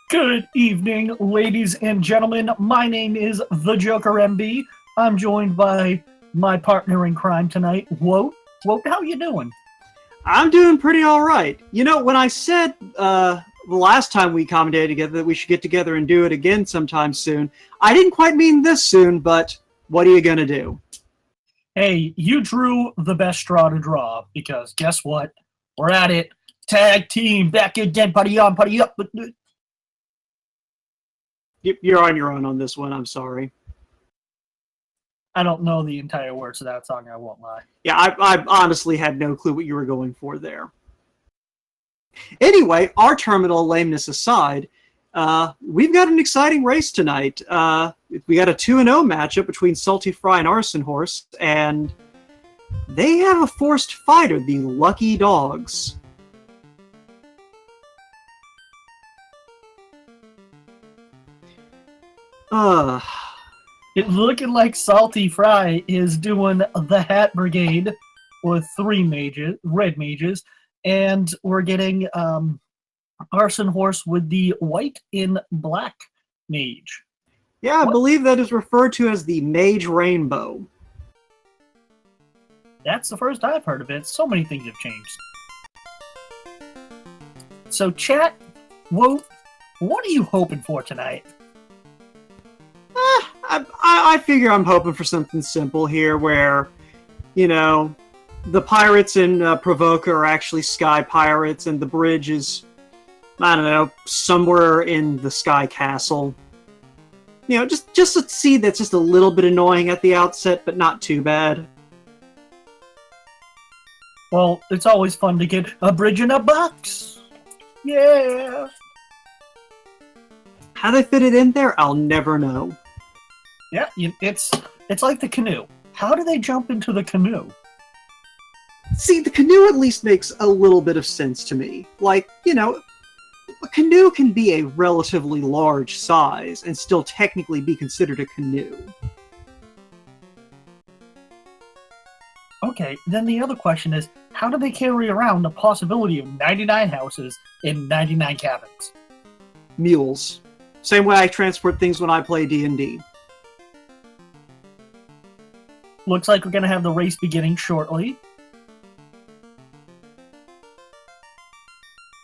Good evening, ladies and gentlemen. My name is The Joker MB. I'm joined by my partner in crime tonight, Woat. Woat, how you doing? I'm doing pretty all right. You know, when I said the last time we commentated together that we should get together and do it again sometime soon, I didn't quite mean this soon, but what are you going to do? Hey, you drew the best straw to draw, because guess what? We're at it. Tag team, back again, party on, party up. You're on your own on this one, I'm sorry. I don't know the entire words of that song, I won't lie. Yeah, I honestly had no clue what you were going for there. Anyway, our terminal lameness aside, we've got an exciting race tonight. We got a 2-0 matchup between saltyphry and arsonhorse, and they have a forced fighter, the Lucky Dogs. It's looking like saltyphry is doing the Hat Brigade with 3 red mages, and we're getting arsonhorse with the white in black mage. Yeah, I believe that is referred to as the Mage Rainbow. That's the first I've heard of it. So many things have changed. So, chat, what are you hoping for tonight? I figure I'm hoping for something simple here where, you know, the pirates in Provoker are actually sky pirates and the bridge is, I don't know, somewhere in the sky castle. You know, just a seed that's just a little bit annoying at the outset, but not too bad. Well, it's always fun to get a bridge in a box. Yeah. How they fit it in there, I'll never know. Yeah, it's like the canoe. How do they jump into the canoe? See, the canoe at least makes a little bit of sense to me. Like, you know, a canoe can be a relatively large size and still technically be considered a canoe. Okay, then the other question is, how do they carry around the possibility of 99 houses in 99 cabins? Mules. Same way I transport things when I play D&D. Looks like we're going to have the race beginning shortly.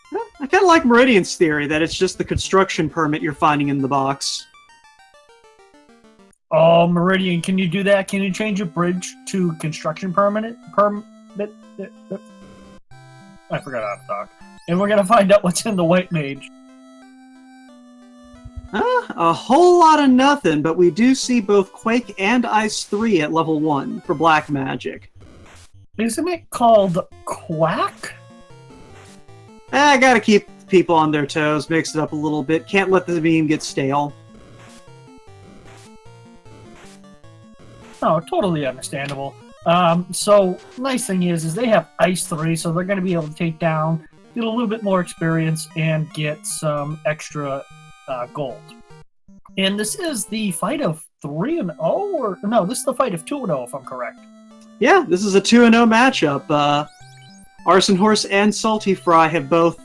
Well, I kind of like Meridian's theory that it's just the construction permit you're finding in the box. Oh, Meridian, can you do that? Can you change a bridge to construction permit? I forgot how to talk. And we're going to find out what's in the white mage. A whole lot of nothing, but we do see both Quake and Ice 3 at level 1 for black magic. Isn't it called Quack? I gotta keep people on their toes, mix it up a little bit. Can't let the meme get stale. Oh, totally understandable. So, nice thing is they have Ice 3, so they're going to be able to take down, get a little bit more experience, and get some extra gold. And this is the fight of 3-0, or no, this is the fight of 2-0, if I'm correct. Yeah, this is a 2-0 matchup. arsonhorse and saltyphry have both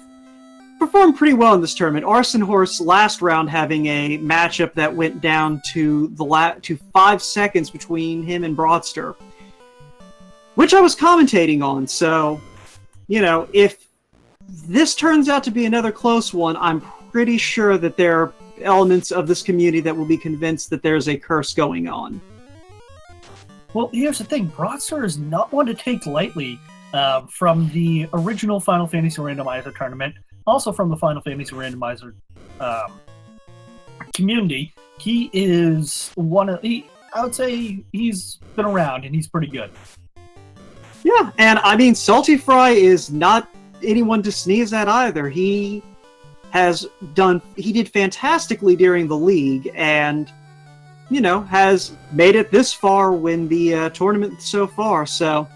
performed pretty well in this tournament. arsonhorse last round having a matchup that went down to 5 seconds between him and Broadster, which I was commentating on. So, you know, if this turns out to be another close one, I'm pretty sure that there are elements of this community that will be convinced that there's a curse going on. Well, here's the thing. Broadster is not one to take lightly from the original Final Fantasy Randomizer Tournament, also from the Final Fantasy Randomizer community. He is I would say he's been around, and he's pretty good. Yeah, and I mean, saltyphry is not anyone to sneeze at either. He did fantastically during the league, and, you know, has made it this far in the tournament so far. So,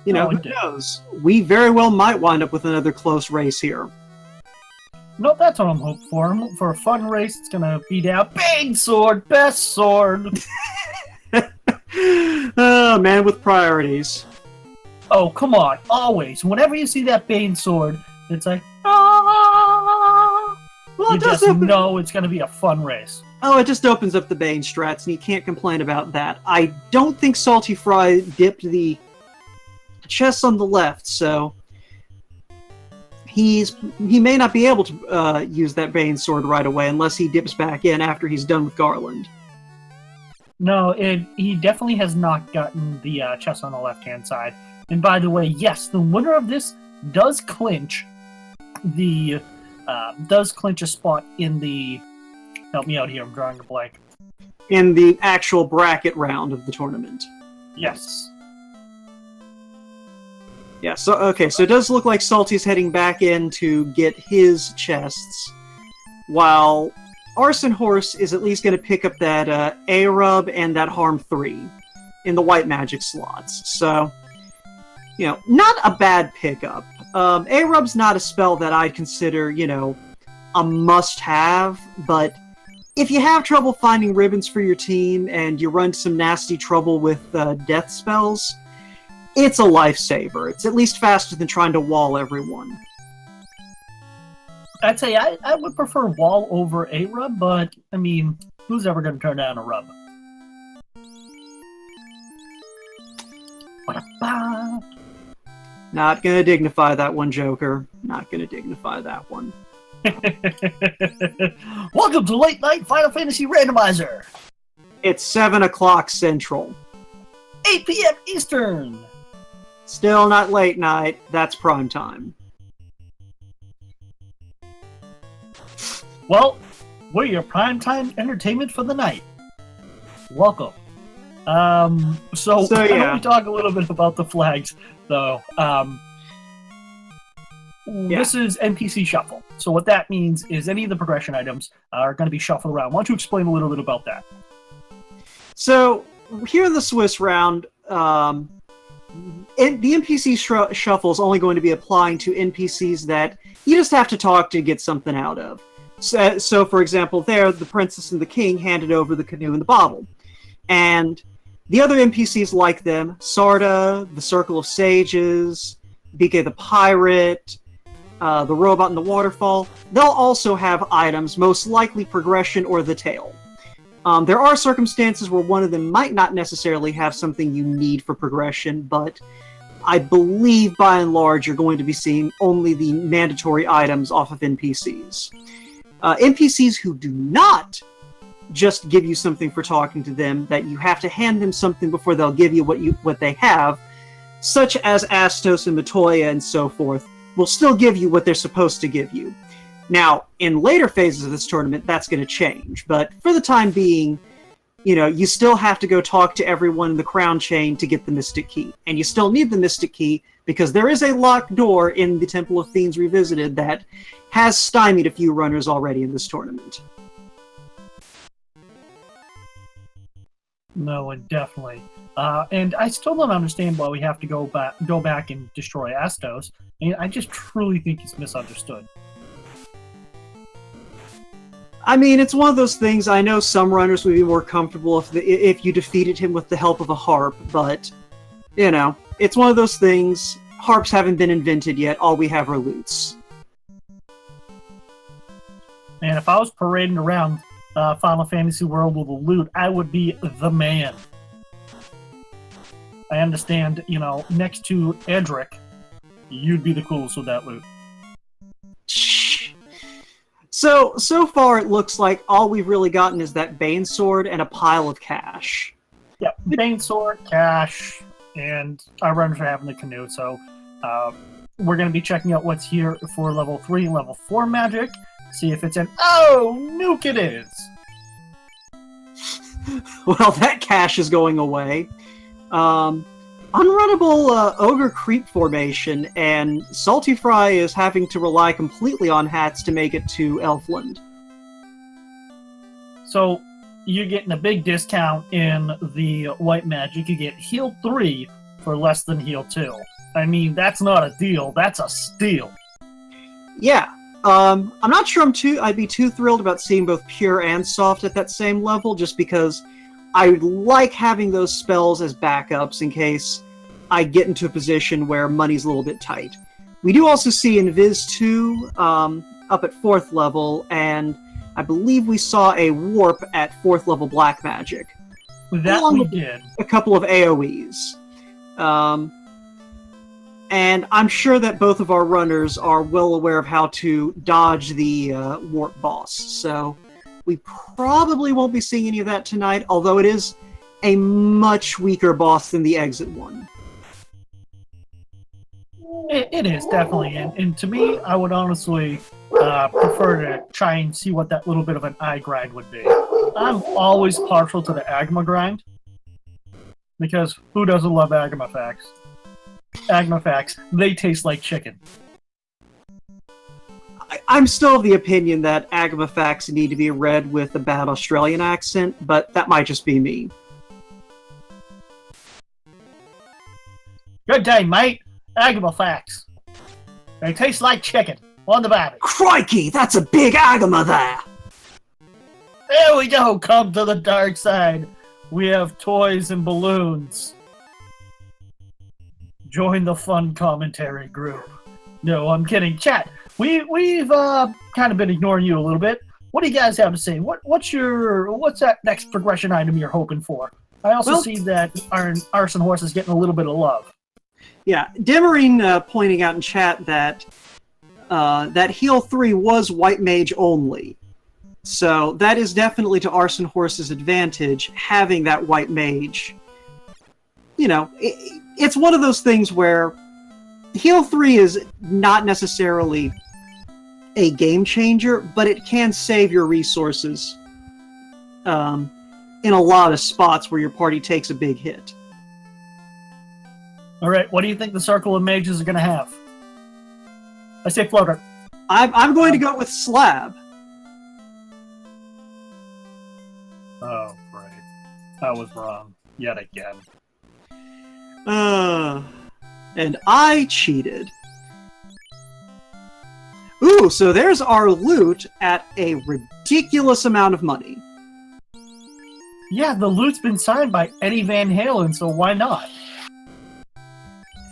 you know, who knows? We very well might wind up with another close race here. No, that's what I'm hoping for. I'm hoping for a fun race. It's gonna be down. Bane sword, best sword. Oh, man with priorities. Oh, come on. Always. Whenever you see that Bane sword, it's like, ah. Well, you just know it's going to be a fun race. Oh, it just opens up the Bane strats, and you can't complain about that. I don't think saltyphry dipped the chest on the left, so he may not be able to use that Bane sword right away unless he dips back in after he's done with Garland. No, he definitely has not gotten the chest on the left-hand side. And by the way, yes, the winner of this does clinch a spot in the... Help me out here, I'm drawing a blank. In the actual bracket round of the tournament. Yes. Yeah, so it does look like Salty's heading back in to get his chests, while Arsonhorse is at least going to pick up that A-Rub and that Harm 3 in the white magic slots. So, not a bad pickup. A-Rub's not a spell that I'd consider, a must-have, but if you have trouble finding ribbons for your team and you run some nasty trouble with death spells, it's a lifesaver. It's at least faster than trying to wall everyone. I'd say I would prefer wall over A-Rub, but, I mean, who's ever going to turn down a rub? Not gonna dignify that one, Joker. Not gonna dignify that one. Welcome to Late Night Final Fantasy Randomizer! It's 7 o'clock Central. 8 p.m. Eastern! Still not late night. That's prime time. Well, we're your primetime entertainment for the night. Welcome. So yeah. Why don't we talk a little bit about the flags, though? This is NPC Shuffle. So what that means is any of the progression items are going to be shuffled around. Why don't you explain a little bit about that? So, here in the Swiss round, the NPC shuffle is only going to be applying to NPCs that you just have to talk to get something out of. So, for example, the princess and the king handed over the canoe and the bottle. And the other NPCs like them, Sarda, the Circle of Sages, BK the Pirate, the Robot in the Waterfall, they'll also have items, most likely progression or the tail. There are circumstances where one of them might not necessarily have something you need for progression, but I believe by and large you're going to be seeing only the mandatory items off of NPCs. NPCs who do not just give you something for talking to them, that you have to hand them something before they'll give you what they have, such as Astos and Matoya and so forth, will still give you what they're supposed to give you. Now, in later phases of this tournament, that's going to change, but for the time being, you still have to go talk to everyone in the Crown Chain to get the Mystic Key. And you still need the Mystic Key, because there is a locked door in the Temple of Fiends Revisited that has stymied a few runners already in this tournament. No, and definitely. And I still don't understand why we have to go back and destroy Astos. I just truly think he's misunderstood. I mean, it's one of those things. I know some runners would be more comfortable if you defeated him with the help of a harp, but, it's one of those things. Harps haven't been invented yet. All we have are lutes. And if I was parading around Final Fantasy World with a lute, I would be the man. I understand, next to Edric, you'd be the coolest with that lute. So far it looks like all we've really gotten is that Bane Sword and a pile of cash. Yeah, Bane Sword, cash, and our runners are having the canoe, so we're going to be checking out what's here for level 3 and level 4 magic, see if it's nuke it is! Well, that cash is going away. Unrunnable Ogre Creep formation, and saltyphry is having to rely completely on hats to make it to Elfland. So, you're getting a big discount in the white magic. You get heal 3 for less than heal 2. I mean, that's not a deal, that's a steal. Yeah. I'm not sure I'd be too thrilled about seeing both pure and soft at that same level, just because I like having those spells as backups in case I get into a position where money's a little bit tight. We do also see in Viz 2 a up at 4th level, and I believe we saw a warp at 4th level black magic. That along we with did. A couple of AoEs. And I'm sure that both of our runners are well aware of how to dodge the warp boss. So we probably won't be seeing any of that tonight, although it is a much weaker boss than the exit one. It is, definitely. And to me, I would honestly prefer to try and see what that little bit of an eye grind would be. I'm always partial to the Agma grind, because who doesn't love Agma facts? Agma facts, they taste like chicken. I'm still of the opinion that Agma facts need to be read with a bad Australian accent, but that might just be me. Good day, mate. Agma facts. They taste like chicken. On the body. Crikey, that's a big Agma there! There we go. Come to the dark side. We have toys and balloons. Join the fun commentary group. No, I'm kidding. Chat, we've kind of been ignoring you a little bit. What do you guys have to say? What's that next progression item you're hoping for? I also see that our Arson Horse is getting a little bit of love. Yeah, Demarine pointing out in chat that that Heal 3 was White Mage only. So that is definitely to Arson Horse's advantage, having that White Mage. You know, it's one of those things where Heal 3 is not necessarily a game changer, but it can save your resources in a lot of spots where your party takes a big hit. All right, what do you think the Circle of Mages are going to have? I say floater. I'm going to go with Slab. Oh, great. I was wrong. Yet again. And I cheated. Ooh, so there's our loot at a ridiculous amount of money. Yeah, the loot's been signed by Eddie Van Halen, so why not?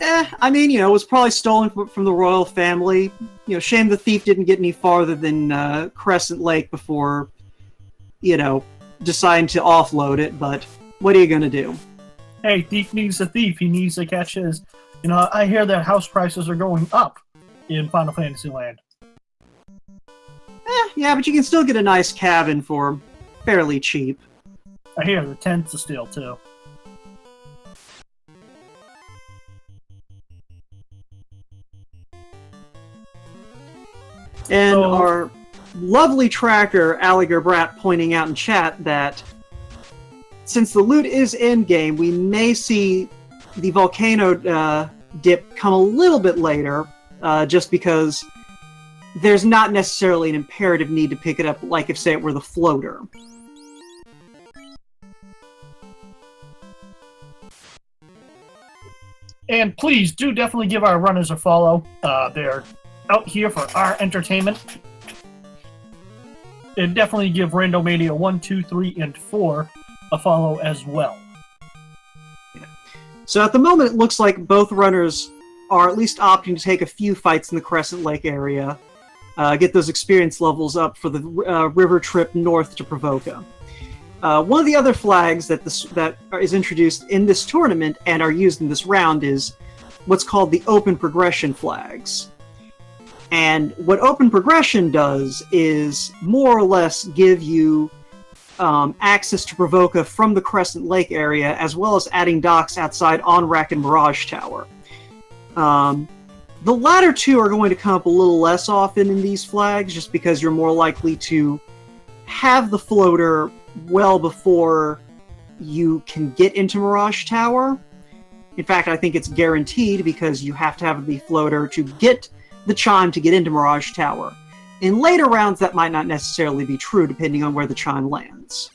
I mean, you know, it was probably stolen from the royal family. You know, shame the thief didn't get any farther than Crescent Lake before, you know, deciding to offload it, but what are you gonna do? Hey, thief needs a thief. He needs to catch his... You know, I hear that house prices are going up in Final Fantasy Land. Yeah, but you can still get a nice cabin for fairly cheap. I hear the tents are still, too. And our lovely tracker, Alliger Brat, pointing out in chat that since the loot is in-game, we may see the volcano dip come a little bit later, just because there's not necessarily an imperative need to pick it up, like if, say, it were the floater. And please do definitely give our runners a follow. They're out here for our entertainment. And definitely give Randomania 1, 2, 3, and 4 a follow as well. So at the moment, it looks like both runners are at least opting to take a few fights in the Crescent Lake area, get those experience levels up for the river trip north to Provoca. One of the other flags that is introduced in this tournament and are used in this round is what's called the Open Progression flags. And what Open Progression does is more or less give you access to Provoca from the Crescent Lake area, as well as adding docks outside Onrak and Mirage Tower. The latter two are going to come up a little less often in these flags, just because you're more likely to have the floater well before you can get into Mirage Tower. In fact, I think it's guaranteed, because you have to have the floater to get the chime to get into Mirage Tower. In later rounds, that might not necessarily be true, depending on where the chime lands.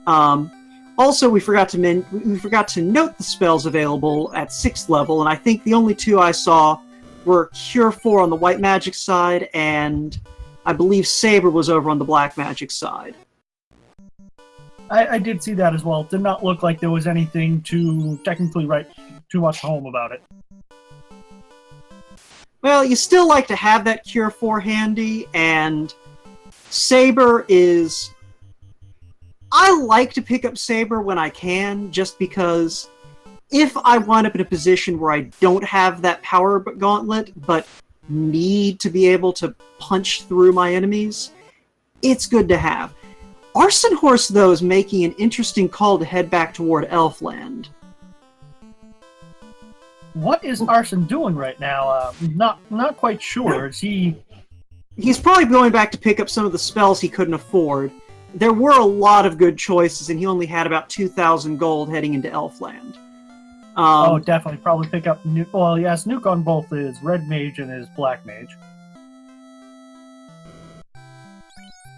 Also, we forgot to note the spells available at 6th level, and I think the only two I saw were Cure 4 on the white magic side, and I believe Saber was over on the black magic side. I did see that as well. It did not look like there was anything to technically write too much home about it. Well, you still like to have that Cure 4 handy, and Saber is... I like to pick up Saber when I can, just because if I wind up in a position where I don't have that power gauntlet, but need to be able to punch through my enemies, it's good to have. Arsonhorse, though, is making an interesting call to head back toward Elfland. What is Arson doing right now? Not quite sure. Is he... He's probably going back to pick up some of the spells he couldn't afford. There were a lot of good choices, and he only had about 2,000 gold heading into Elfland. Definitely. Probably pick up Nuke. Well, he has Nuke on both his Red Mage and his Black Mage.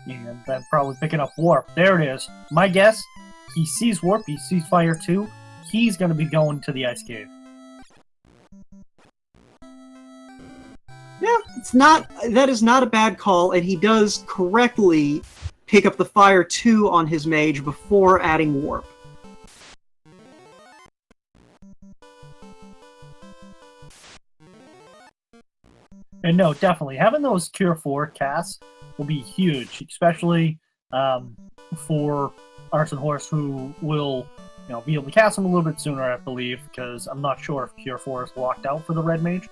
And then probably picking up Warp. There it is. My guess, he sees Warp, he sees Fire too. He's going to be going to the Ice Cave. Yeah, that is not a bad call, and he does correctly pick up the Fire 2 on his Mage before adding Warp. And no, definitely. Having those Cure 4 casts will be huge, especially for Arsonhorse, who will be able to cast them a little bit sooner, I believe, because I'm not sure if Cure 4 is locked out for the Red Mage.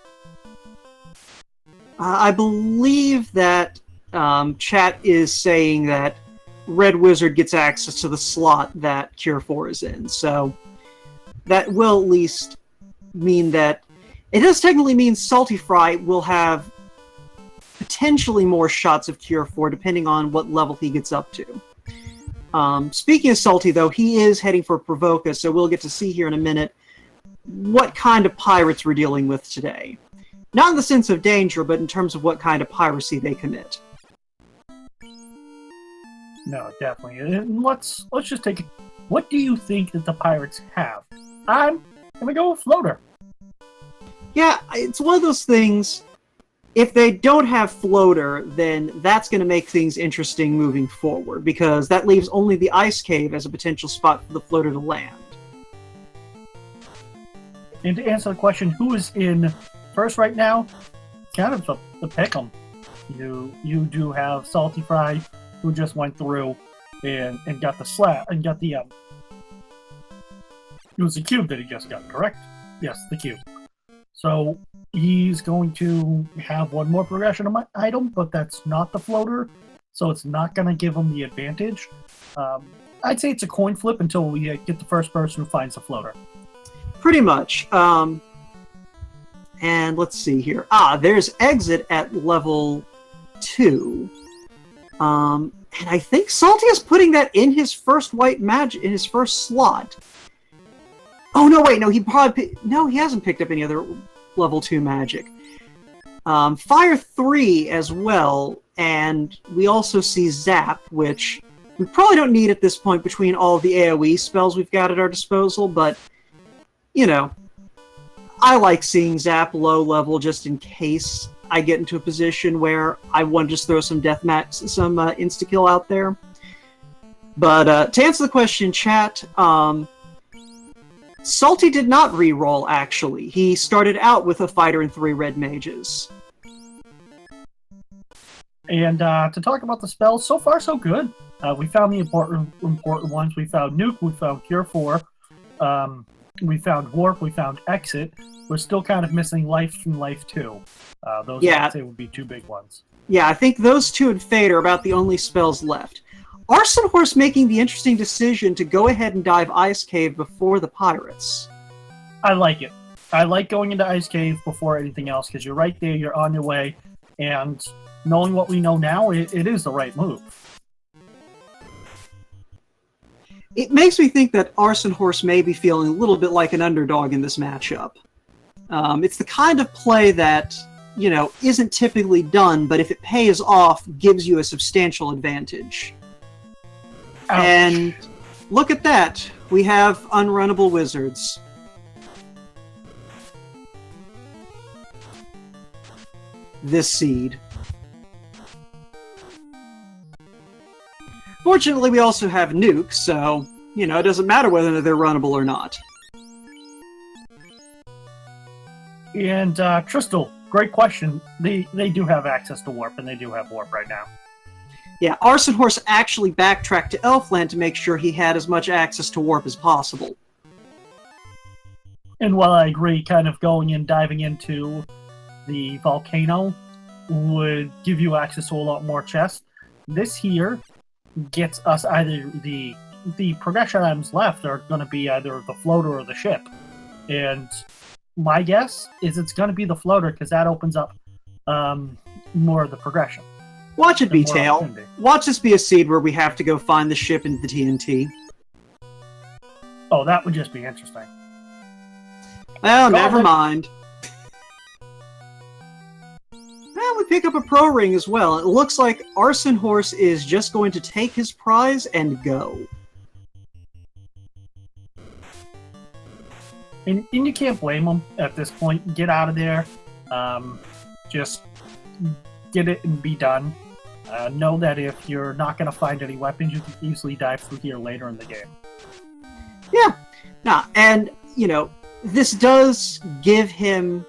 I believe that chat is saying that Red Wizard gets access to the slot that Cure 4 is in, so that will at least mean that it does technically mean saltyphry will have potentially more shots of Cure 4, depending on what level he gets up to. Speaking of Salty, though, he is heading for Provoca, so we'll get to see here in a minute what kind of pirates we're dealing with today. Not in the sense of danger, but in terms of what kind of piracy they commit. No, definitely. And let's just take it. What do you think that the pirates have? I'm gonna go with Floater. Yeah, it's one of those things, if they don't have Floater, then that's going to make things interesting moving forward, because that leaves only the Ice Cave as a potential spot for the Floater to land. And to answer the question, who is in first right now? Kind of the pick'em. You do have saltyphry, who just went through and got the slap and got the it was the cube that he just got, correct? Yes, the cube. So he's going to have one more progression item, but that's not the Floater, so it's not going to give him the advantage. I'd say it's a coin flip until we get the first person who finds the Floater. Pretty much. And let's see here. There's Exit at level 2. And I think Salty is putting that in his first white magic, in his first slot. Oh, no, wait, no, he hasn't picked up any other level 2 magic. Fire 3 as well, and we also see Zap, which we probably don't need at this point between all of the AoE spells we've got at our disposal, but, I like seeing Zap low level just in case I get into a position where I want to just throw some insta-kill out there. But to answer the question, chat, Salty did not re-roll, actually. He started out with a fighter and 3 red mages. And to talk about the spells, so far so good. We found the important ones. We found Nuke, we found Cure 4, we found Warp, we found Exit. We're still kind of missing Life and Life 2. Those I'd say would be 2 big ones. Yeah, I think those 2 and Fate are about the only spells left. Arsonhorse making the interesting decision to go ahead and dive Ice Cave before the pirates. I like it. I like going into Ice Cave before anything else, because you're right there, you're on your way, and knowing what we know now, it is the right move. It makes me think that Arsonhorse may be feeling a little bit like an underdog in this matchup. It's the kind of play that, isn't typically done, but if it pays off, gives you a substantial advantage. Ouch. And look at that. We have unrunnable wizards. This seed. Fortunately, we also have Nuke, so, it doesn't matter whether they're runnable or not. And Tristal, great question. They do have access to warp, and they do have warp right now. Yeah, Arsonhorse actually backtracked to Elfland to make sure he had as much access to warp as possible. And while I agree, kind of going and diving into the volcano would give you access to a lot more chests, this here gets us either the progression items left are going to be either the floater or the ship. And my guess is it's going to be the floater because that opens up more of the progression. Watch it be, Tail. Watch this be a seed where we have to go find the ship and the TNT. Oh, that would just be interesting. Well, never mind. Well, we pick up a pro ring as well. It looks like Arsonhorse is just going to take his prize and go. And you can't blame him at this point. Get out of there. Just get it and be done. Know that if you're not going to find any weapons, you can easily dive through here later in the game. Yeah. Nah, and, you know, this does give him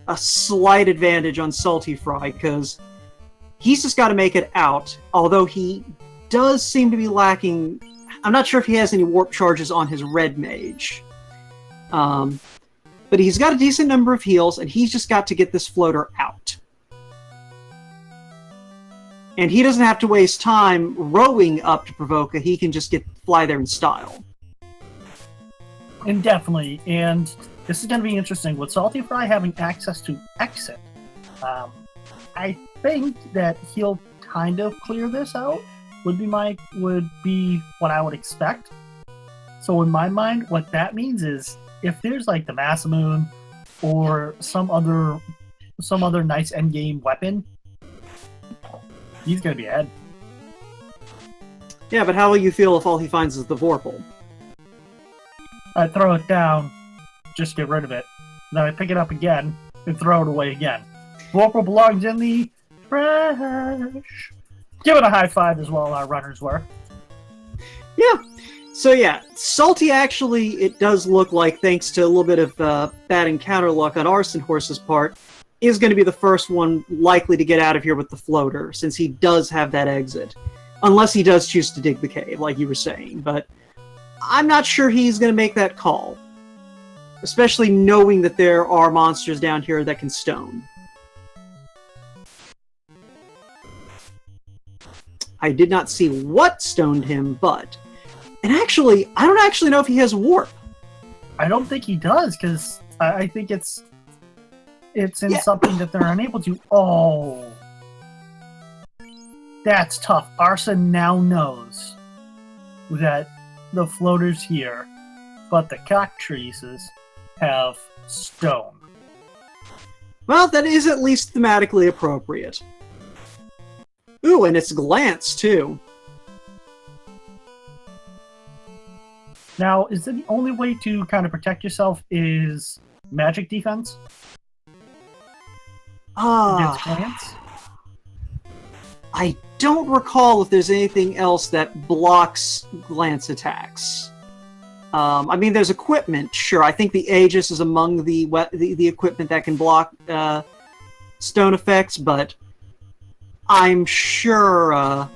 a slight advantage on saltyphry, because he's just got to make it out, although he does seem to be lacking... I'm not sure if he has any warp charges on his red mage. But he's got a decent number of heals, and he's just got to get this floater out. And he doesn't have to waste time rowing up to Provoca. He can just fly there in style. Indefinitely. And this is going to be interesting. With saltyphry having access to exit, I think that he'll kind of clear this out. Would be what I would expect. So in my mind, what that means is if there's like the Masamune or some other nice endgame weapon, he's going to be ahead. Yeah, but how will you feel if all he finds is the Vorpal? I throw it down, just get rid of it. Then I pick it up again and throw it away again. Vorpal belongs in the trash. Give it a high five as well, our runners were. Yeah. So yeah, Salty actually, it does look like, thanks to a little bit of bad encounter luck on Arsonhorse's part, is going to be the first one likely to get out of here with the floater, since he does have that exit. Unless he does choose to dig the cave, like you were saying. But I'm not sure he's going to make that call. Especially knowing that there are monsters down here that can stone. I did not see what stoned him, but... And actually, I don't actually know if he has warp. I don't think he does, because I think it's in something that they're unable to... Oh. That's tough. Arson now knows that the floater's here, but the cockatrices have stone. Well, that is at least thematically appropriate. Ooh, and it's glance, too. Now, is it the only way to kind of protect yourself is magic defense? Against glance? I don't recall if there's anything else that blocks glance attacks. I mean, there's equipment, sure. I think the Aegis is among the equipment that can block stone effects, but I'm sure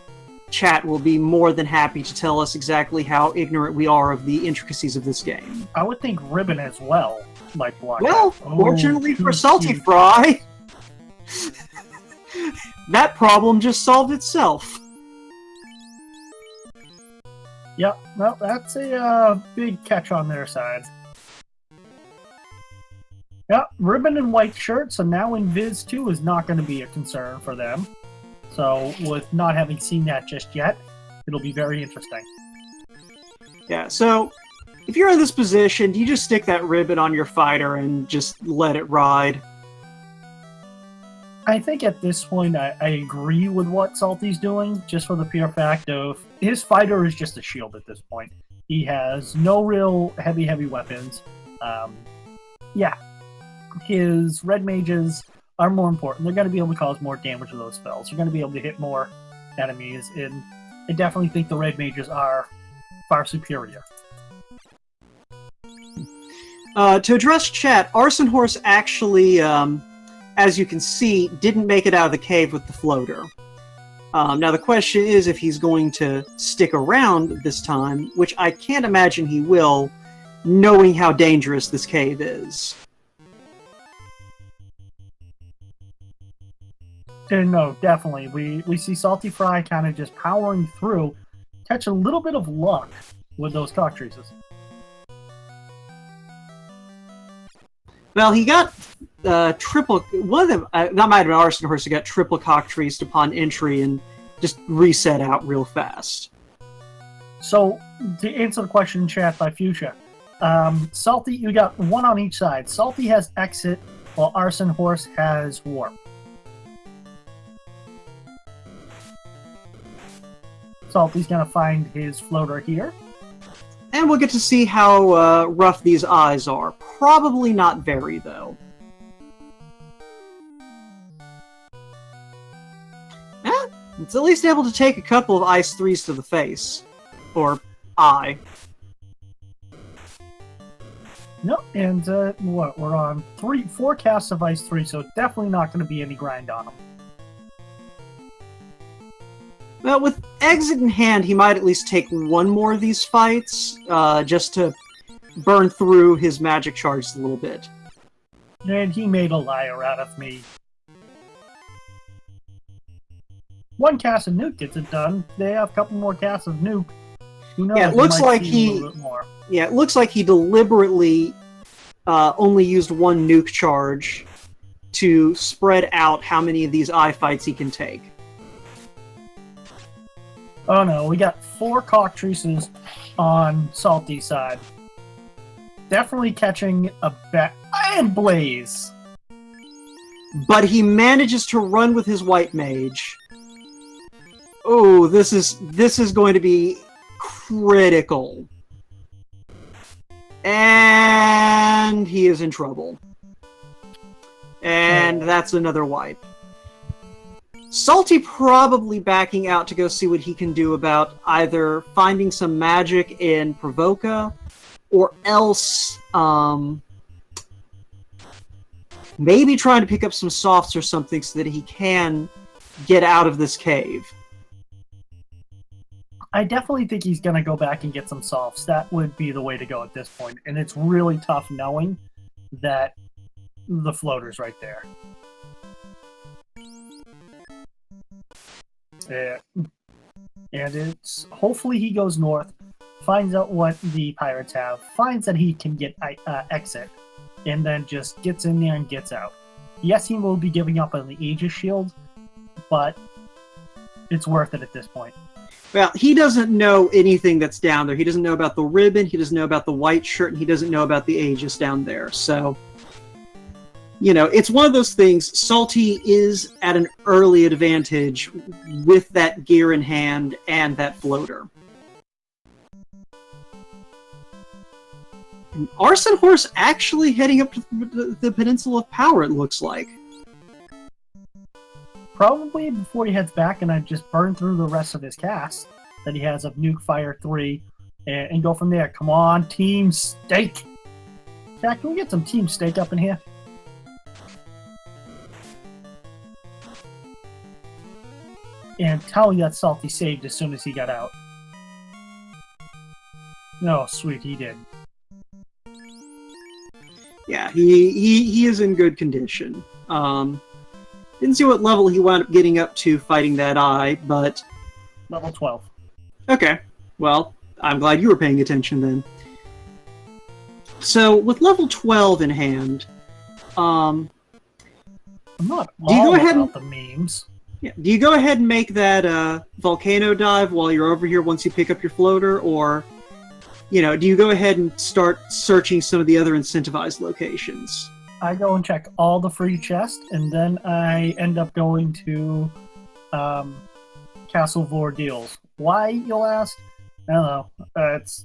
chat will be more than happy to tell us exactly how ignorant we are of the intricacies of this game. I would think Ribbon as well might block. Well, fortunately for saltyphry, that problem just solved itself. Yep, well, that's a big catch on their side. Yep, Ribbon and white shirts, so now Invis 2 is not going to be a concern for them. So, with not having seen that just yet, it'll be very interesting. Yeah, so, if you're in this position, you just stick that ribbon on your fighter and just let it ride. I think at this point, I agree with what Salty's doing, just for the pure fact of his fighter is just a shield at this point. He has no real heavy weapons. Yeah, his red mages are more important. They're going to be able to cause more damage with those spells. You're going to be able to hit more enemies, and I definitely think the red mages are far superior. To address chat, Arsonhorse actually as you can see, didn't make it out of the cave with the floater. Now the question is if he's going to stick around this time, which I can't imagine he will, knowing how dangerous this cave is. No, definitely. We see saltyphry kind of just powering through, catch a little bit of luck with those cockatrices. Well, he got triple... One of them, that might have been arsonhorse, who got triple cockatrices upon entry and just reset out real fast. So, to answer the question in chat by Fuchsia, Salty, you got one on each side. Salty has exit, while arsonhorse has warp. Salty's gonna find his floater here. And we'll get to see how rough these eyes are. Probably not very, though. It's at least able to take a couple of ice 3s to the face. Or eye. No, and what? We're on 4 casts of ice 3, so definitely not going to be any grind on him. Well, with exit in hand, he might at least take one more of these fights, just to burn through his magic charges a little bit. And he made a liar out of me. 1 cast of nuke gets it done. They have a couple more casts of nuke. Who knows? Yeah, it looks like he. Yeah, it looks like he deliberately only used 1 nuke charge to spread out how many of these eye fights he can take. Oh no, we got 4 cockatrices on Salty's side. Definitely catching a bat and Blaze. But he manages to run with his white mage. Oh, this is going to be critical. And he is in trouble. And that's another wipe. Salty probably backing out to go see what he can do about either finding some magic in Provoca, or else maybe trying to pick up some softs or something so that he can get out of this cave. I definitely think he's going to go back and get some softs. That would be the way to go at this point. And it's really tough knowing that the floater's right there. Yeah. And it's hopefully he goes north, finds out what the pirates have, finds that he can get exit, and then just gets in there and gets out. Yes, he will be giving up on the Aegis shield, but it's worth it at this point. Well, he doesn't know anything that's down there. He doesn't know about the ribbon, he doesn't know about the white shirt, and he doesn't know about the Aegis down there. So, you know, it's one of those things. Salty is at an early advantage with that gear in hand and that floater. And arsonhorse actually heading up to the Peninsula of Power, it looks like. Probably before he heads back, and I just burn through the rest of his cast that he has of Nuke, Fire 3, and go from there. Come on, Team Steak! Jack, can we get some Team Steak up in here? And tell me that Salty saved as soon as he got out. No, sweet, he did. Yeah, he is in good condition. Didn't see what level he wound up getting up to fighting that eye, but... Level 12. Okay, well, I'm glad you were paying attention then. So, with level 12 in hand, I'm not do you go all ahead about the memes. Yeah. Do you go ahead and make that volcano dive while you're over here once you pick up your floater, or, you know, do you go ahead and start searching some of the other incentivized locations? I go and check all the free chests, and then I end up going to Castle Vordeals. Why, you'll ask? I don't know.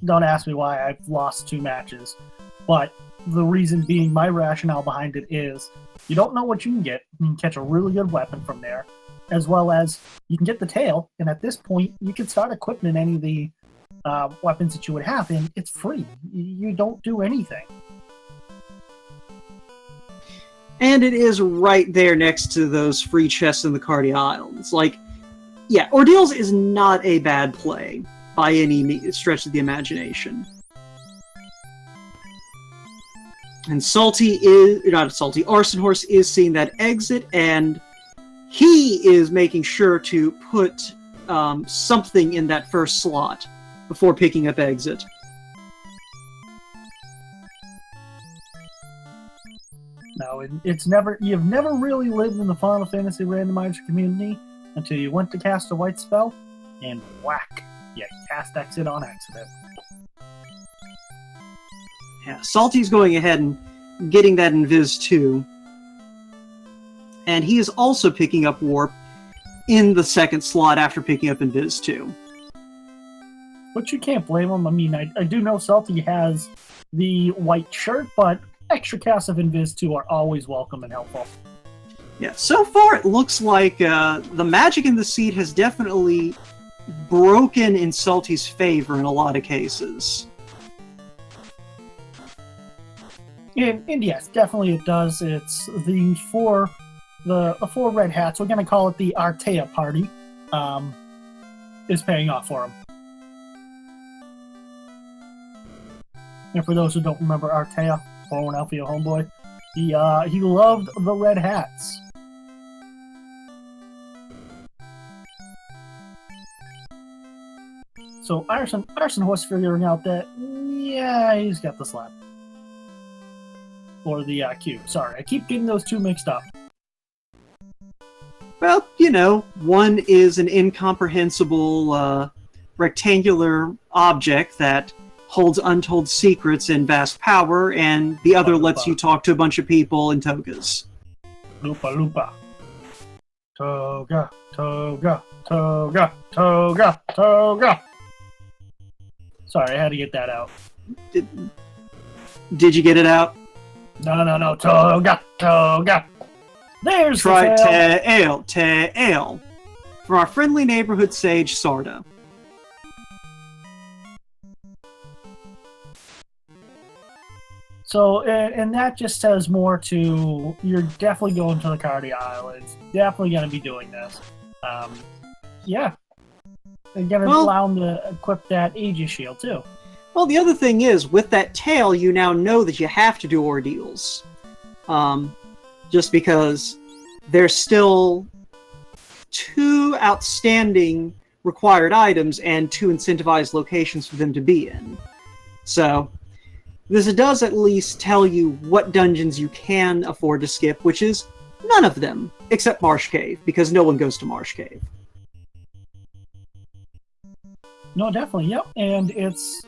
Don't ask me why. I've lost 2 matches. But the reason being, my rationale behind it is, you don't know what you can get. You can catch a really good weapon from there, as well as you can get the tail, and at this point, you can start equipping any of the weapons that you would have, and it's free. You don't do anything. And it is right there next to those free chests in the Cardi Islands. Like, yeah, Ordeals is not a bad play by any stretch of the imagination. And Arson Horse is seeing that exit, and he is making sure to put something in that first slot before picking up exit. No, you've never really lived in the Final Fantasy Randomizer community until you went to cast a white spell, and whack, you cast exit on accident. Yeah, Salty's going ahead and getting that Invis too. And he is also picking up Warp in the second slot after picking up Invis 2. But you can't blame him. I mean, I do know Salty has the white shirt, but extra casts of Invis 2 are always welcome and helpful. Yeah, so far it looks like the magic in the seed has definitely broken in Salty's favor in a lot of cases. And yes, definitely it does. It's the four red hats. We're going to call it the Artea party. Is paying off for him. And for those who don't remember Artea, former Alfia homeboy, he loved the red hats. So Arson Horse figuring out that, yeah, he's got the slap. Or the Q. Sorry, I keep getting those two mixed up. Well, you know, one is an incomprehensible rectangular object that holds untold secrets and vast power, and the other lets you talk to a bunch of people in togas. Lupa Lupa. Toga, toga, toga, toga, toga. Sorry, I had to get that out. Did you get it out? No, toga, toga. There's Try the tail. From our friendly neighborhood sage, Sarda. So, and that just says more to, you're definitely going to the Cardi Islands. Definitely going to be doing this. Yeah. They're going to allow him to equip that Aegis shield, too. Well, the other thing is, with that tail, you now know that you have to do ordeals. Just because there's still 2 outstanding required items and 2 incentivized locations for them to be in. So, this does at least tell you what dungeons you can afford to skip, which is none of them, except Marsh Cave, because no one goes to Marsh Cave. No, definitely, yep. And it's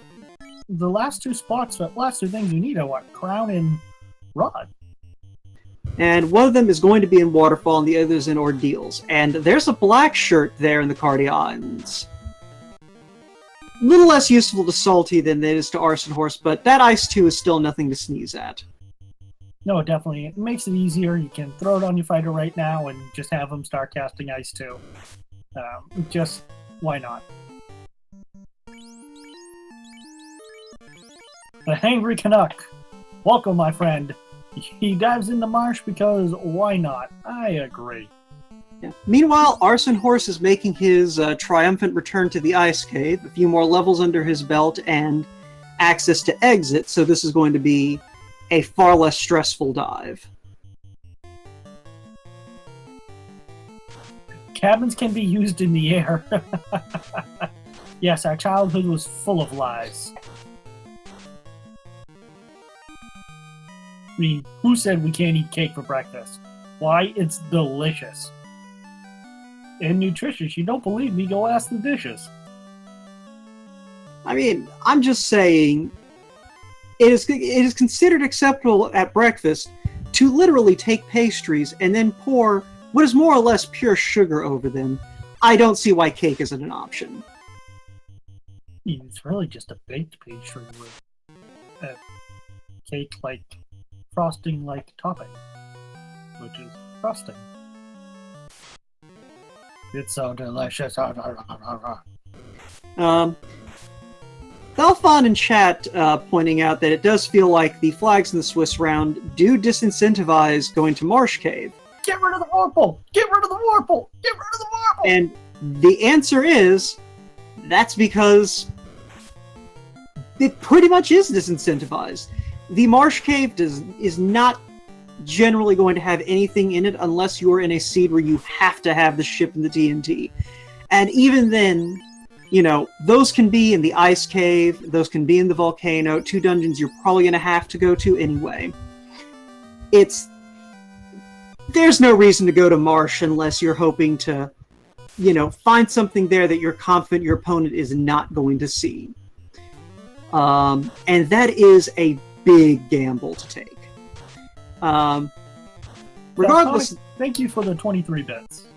the last 2 spots, the last 2 things you need are what? Crown and Rod. And one of them is going to be in Waterfall, and the other is in Ordeals. And there's a black shirt there in the Cardi Islands. A little less useful to Salty than it is to Arson Horse, but that Ice 2 is still nothing to sneeze at. No, definitely. It makes it easier. You can throw it on your fighter right now and just have him start casting Ice 2. Just, why not? The Hangry Canuck. Welcome, my friend. He dives into marsh because why not? I agree. Yeah. Meanwhile, Arson Horse is making his triumphant return to the Ice Cave, a few more levels under his belt, and access to exit, so this is going to be a far less stressful dive. Cabins can be used in the air. Yes, our childhood was full of lies. I mean, who said we can't eat cake for breakfast? Why, it's delicious. And nutritious. You don't believe me, go ask the dishes. I mean, I'm just saying, it is considered acceptable at breakfast to literally take pastries and then pour what is more or less pure sugar over them. I don't see why cake isn't an option. It's really just a baked pastry with a cake-like, frosting-like topping, which is frosting. It's so delicious. Thelfon in chat pointing out that it does feel like the flags in the Swiss round do disincentivize going to Marsh Cave. Get rid of the Warple! Get rid of the Warple! Get rid of the Warple! And the answer is, that's because it pretty much is disincentivized. The Marsh Cave is not generally going to have anything in it unless you're in a seed where you have to have the ship in the TNT. And even then, you know, those can be in the Ice Cave, those can be in the Volcano, 2 dungeons you're probably going to have to go to anyway. There's no reason to go to Marsh unless you're hoping to, you know, find something there that you're confident your opponent is not going to see. And that is a big gamble to take. Regardless... Thank you for the 23 bits.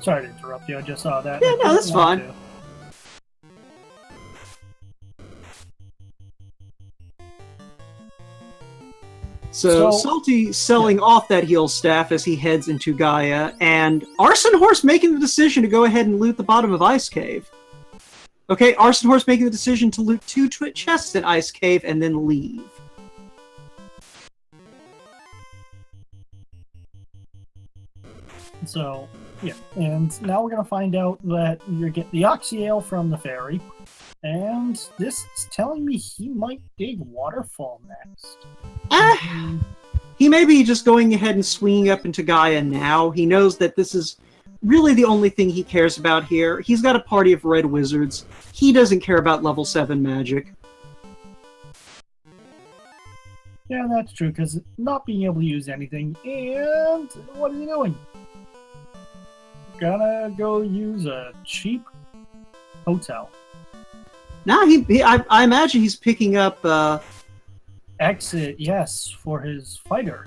Sorry to interrupt you, I just saw that. Yeah, no, that's fine. So Salty selling off that heal staff as he heads into Gaia, and Arsonhorse making the decision to go ahead and loot the bottom of Ice Cave. Okay, Arsonhorse making the decision to loot 2 chests in Ice Cave and then leave. So, yeah, and now we're going to find out that you get the Oxyale from the fairy, and this is telling me he might dig Waterfall next. He may be just going ahead and swinging up into Gaia now. He knows that this is really the only thing he cares about here. He's got a party of red wizards. He doesn't care about level 7 magic. Yeah, that's true, because not being able to use anything, and what is he doing? Gonna go use a cheap hotel. Now I imagine he's picking up Exit, yes, for his fighter.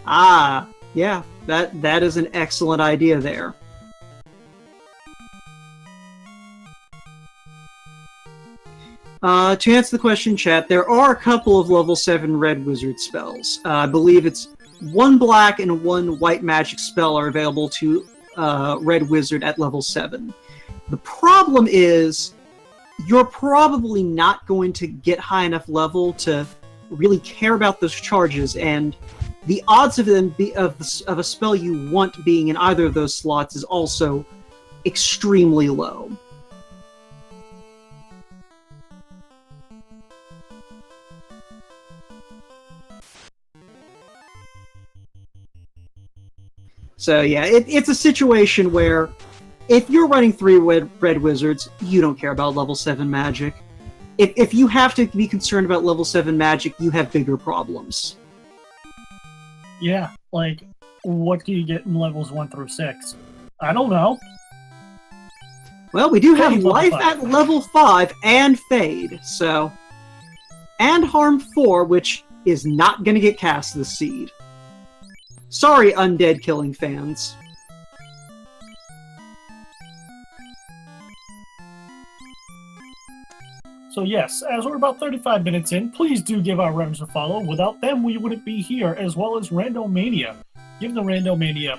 Yeah, that is an excellent idea there. To answer the question, chat, there are a couple of level 7 red wizard spells. I believe it's 1 black and 1 white magic spell are available to red wizard at level 7. The problem is, you're probably not going to get high enough level to really care about those charges, and the odds of them of a spell you want being in either of those slots is also extremely low. So yeah, it's a situation where if you're running 3 red wizards, you don't care about level 7 magic. If you have to be concerned about level 7 magic, you have bigger problems. Yeah, like, what do you get in levels 1 through 6? I don't know. Well, we do have Fade life level 5. at level 5 and Fade, so... And Harm 4, which is not going to get cast this seed. Sorry, undead killing fans. So yes, as we're about 35 minutes in, please do give our runners a follow. Without them, we wouldn't be here, as well as Randomania. Give the Randomania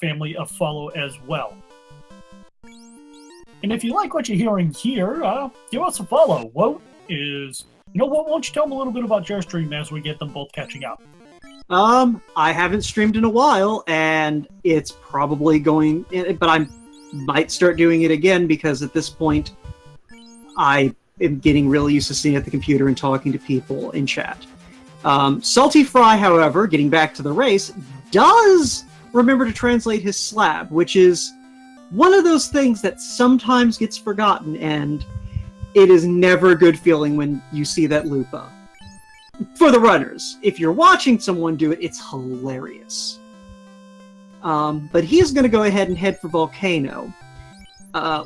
family a follow as well. And if you like what you're hearing here, give us a follow. You know what, won't you tell them a little bit about your stream as we get them both catching up? I haven't streamed in a while, and it's probably going... But I might start doing it again, because at this point, I am getting really used to sitting at the computer and talking to people in chat. saltyphry, however, getting back to the race, does remember to translate his slab, which is one of those things that sometimes gets forgotten, and it is never a good feeling when you see that lupa. For the runners, if you're watching someone do it, it's hilarious. But he's going to go ahead and head for Volcano,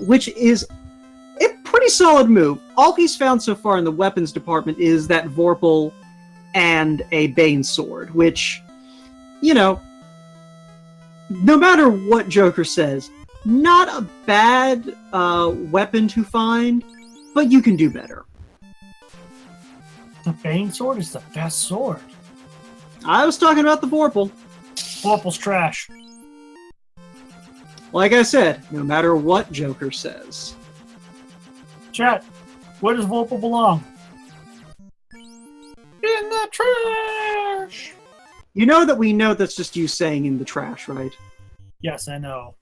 which is a pretty solid move. All he's found so far in the weapons department is that Vorpal and a Bane sword, which, you know, no matter what Joker says, not a bad weapon to find, but you can do better. The Bane sword is the best sword. I was talking about the Vorpal. Vorpal's trash. Like I said, no matter what Joker says. Chat, where does Vorpal belong? In the trash! You know that we know that's just you saying in the trash, right? Yes, I know.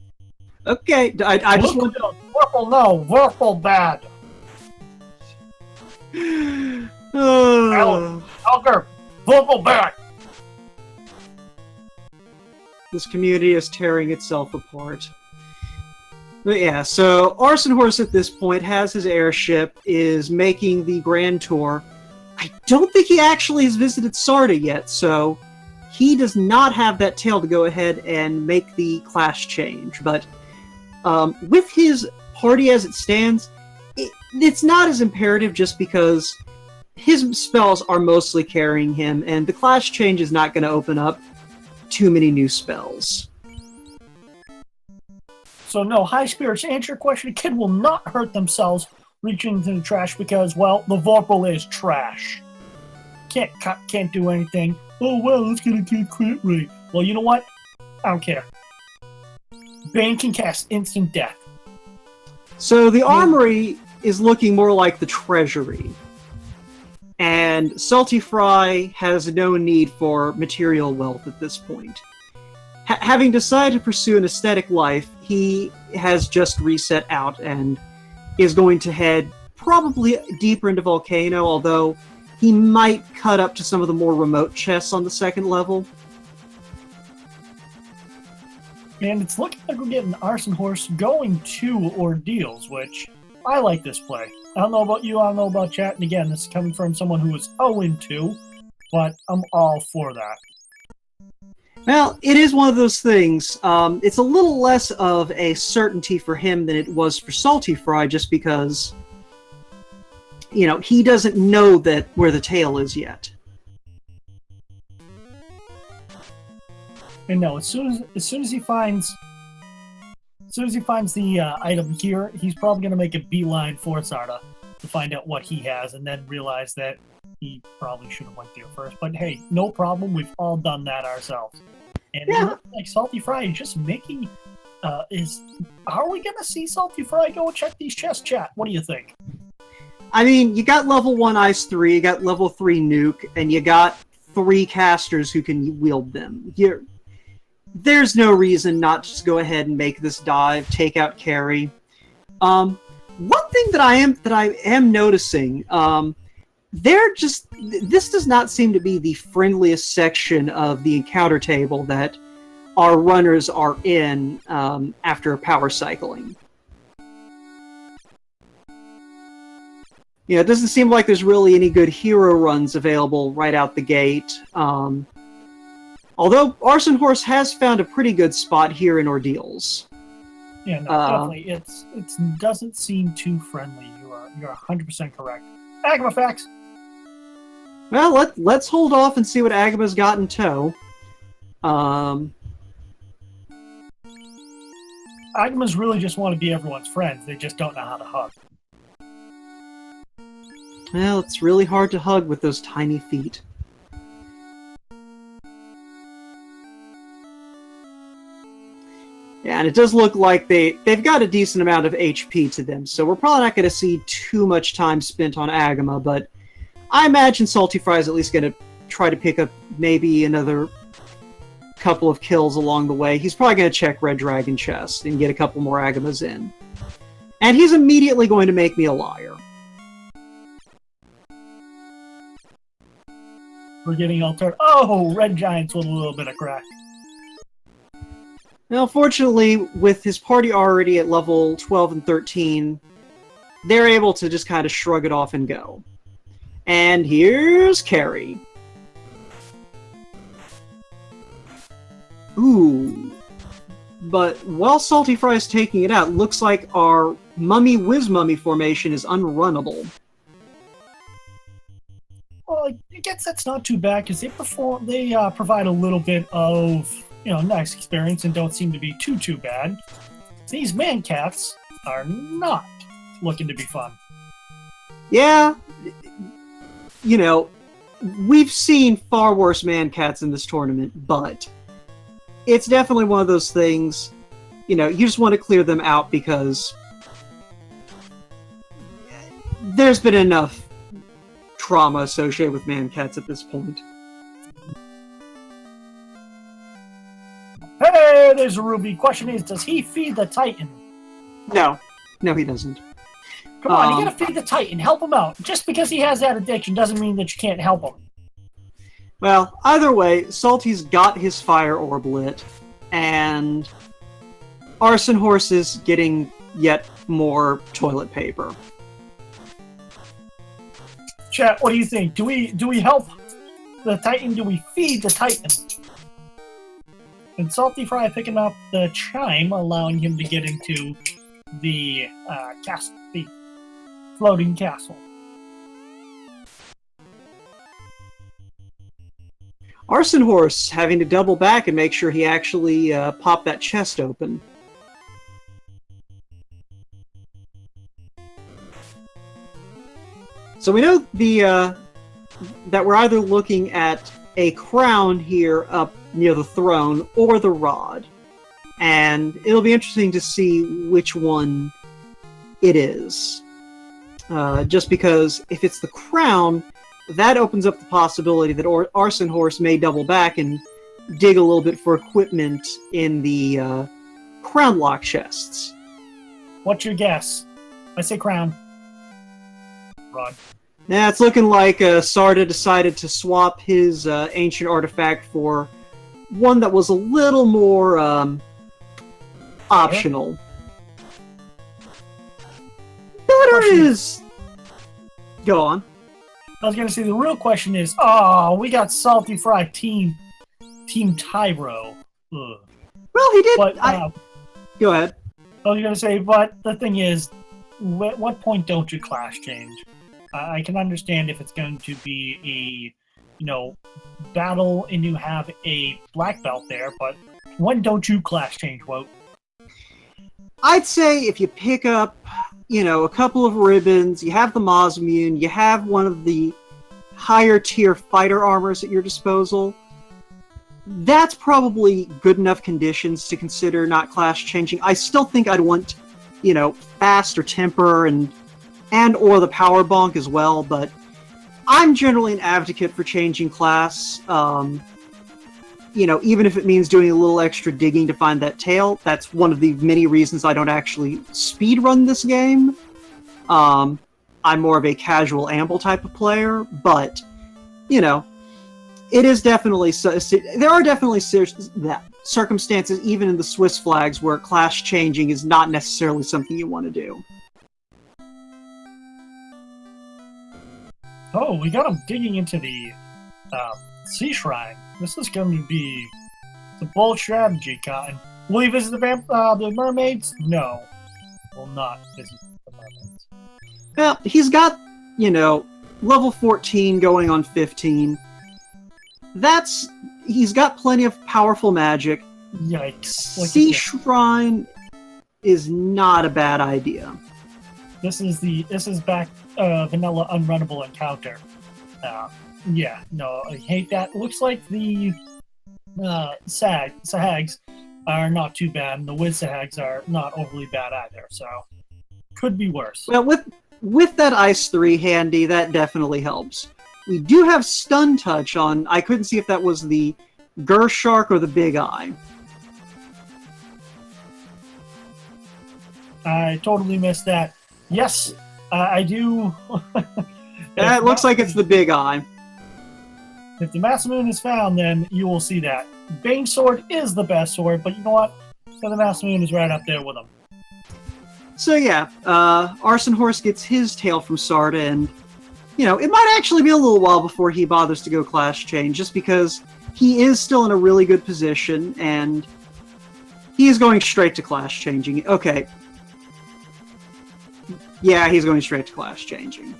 Okay, I just want to... Vorpal no! Vorpal bad! Alger! Vorpal bad! This community is tearing itself apart. But yeah, so Arsonhorse at this point has his airship, is making the grand tour. I don't think he actually has visited Sarda yet, so he does not have that tail to go ahead and make the class change. But with his party as it stands, it's not as imperative just because his spells are mostly carrying him, and the class change is not going to open up too many new spells. So no, High Spirits, to answer your question, a kid will not hurt themselves reaching into the trash because, well, the Vorpal is trash. Can't do anything. Oh, well, it's gonna get crit rate. Well, you know what? I don't care. Bane can cast instant death. So the armory is looking more like the treasury. And saltyphry has no need for material wealth at this point. Having decided to pursue an aesthetic life, he has just reset out and is going to head probably deeper into Volcano, although he might cut up to some of the more remote chests on the second level. And it's looking like we're getting Arsonhorse going to Ordeals, which I like this play. I don't know about you, I don't know about chat, and again, this is coming from someone who is 0-2, but I'm all for that. Well, it is one of those things. It's a little less of a certainty for him than it was for saltyphry, just because, you know, he doesn't know that where the tail is yet. And no, as soon as he finds the item here, he's probably going to make a beeline for Sarda to find out what he has, and then realize that he probably should have went there first. But hey, no problem. We've all done that ourselves. And yeah. It looks like saltyphry is just making. Are we going to see saltyphry go and check these chests, chat? What do you think? I mean, you got level 1 Ice 3, you got level 3 Nuke, and you got 3 casters who can wield them. There's no reason not to just go ahead and make this dive, take out carry. One thing that I am noticing, this does not seem to be the friendliest section of the encounter table that our runners are in after power cycling. Yeah, it doesn't seem like there's really any good hero runs available right out the gate. Although Arsonhorse has found a pretty good spot here in Ordeals. Yeah, no, definitely. It doesn't seem too friendly. You're 100% correct. Agama facts. Well, let's hold off and see what Agama's got in tow. Agamas really just want to be everyone's friends. They just don't know how to hug. Well, it's really hard to hug with those tiny feet. Yeah, and it does look like they've got a decent amount of HP to them, so we're probably not going to see too much time spent on Agama, but I imagine saltyphry is at least going to try to pick up maybe another couple of kills along the way. He's probably going to check Red Dragon chest and get a couple more Agamas in. And he's immediately going to make me a liar. We're getting altered. Oh, Red Giants with a little bit of crack. Now, fortunately, with his party already at level 12 and 13, they're able to just kind of shrug it off and go. And here's Carrie. Ooh. But while saltyphry is taking it out, looks like our Mummy Whiz Mummy formation is unrunnable. Well, I guess that's not too bad, because they provide a little bit of, nice experience and don't seem to be too bad. These man cats are not looking to be fun. Yeah, we've seen far worse man cats in this tournament, but it's definitely one of those things, you just want to clear them out because there's been enough trauma associated with man-cats at this point. Hey, there's a Ruby. Question is, does he feed the Titan? No, he doesn't. Come on, you gotta feed the Titan. Help him out. Just because he has that addiction doesn't mean that you can't help him. Well, either way, Salty's got his fire orb lit, and Arson Horse is getting yet more toilet paper. Chat, what do you think? Do we help the Titan? Do we feed the Titan? And saltyphry picking up the chime, allowing him to get into the castle, the floating castle. Arson Horse having to double back and make sure he actually popped that chest open. So we know that we're either looking at a crown here up near the throne or the rod. And it'll be interesting to see which one it is. Just because if it's the crown, that opens up the possibility that Arson Horse may double back and dig a little bit for equipment in the crown lock chests. What's your guess? I say crown. Rod. Now it's looking like Sarda decided to swap his ancient artifact for one that was a little more optional. Better is... Go on. I was going to say, the real question is, we got saltyphry team Tyro. Ugh. Well, he did... But, Go ahead. I was going to say, but the thing is, at what point don't you class change? I can understand if it's going to be a, battle and you have a black belt there, but when don't you class change, Wout? I'd say if you pick up, a couple of ribbons, you have the Mosmune, you have one of the higher tier fighter armors at your disposal, that's probably good enough conditions to consider not class changing. I still think I'd want, fast or temper and or the power bonk as well, but I'm generally an advocate for changing class. Even if it means doing a little extra digging to find that tail. That's one of the many reasons I don't actually speedrun this game. I'm more of a casual amble type of player, but, it is definitely... there are definitely circumstances, even in the Swiss flags, where class changing is not necessarily something you want to do. Oh, we got him digging into the sea shrine. This is going to be the bold strategy, Cotton. Will he visit the mermaids? No. Will not visit the mermaids. Well, he's got, level 14 going on 15. He's got plenty of powerful magic. Yikes. Sea shrine is not a bad idea. This is back vanilla unrunnable encounter. I hate that. Looks like the sahags are not too bad, and the wiz sahags are not overly bad either, so could be worse. Well, with that Ice 3 handy, that definitely helps. We do have Stun Touch on... I couldn't see if that was the Gershark or the Big Eye. I totally missed that. Yes, I do. It looks like it's the Big Eye. If the Masamune is found, then you will see that. Bane Sword is the best sword, but you know what? So the Masamune is right up there with him. So yeah, Arson Horse gets his tail from Sarda, and, it might actually be a little while before he bothers to go class change, just because he is still in a really good position, and he is going straight to class changing. Okay. Yeah, he's going straight to class changing.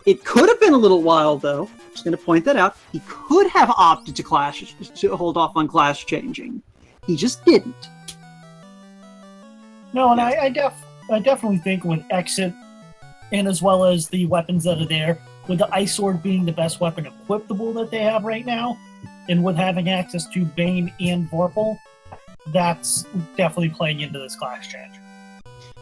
It could have been a little while, though. I'm just going to point that out. He could have opted to hold off on class changing. He just didn't. No, and I definitely think with Exit, and as well as the weapons that are there, with the Ice Sword being the best weapon equipable that they have right now, and with having access to Bane and Vorpal, that's definitely playing into this class change.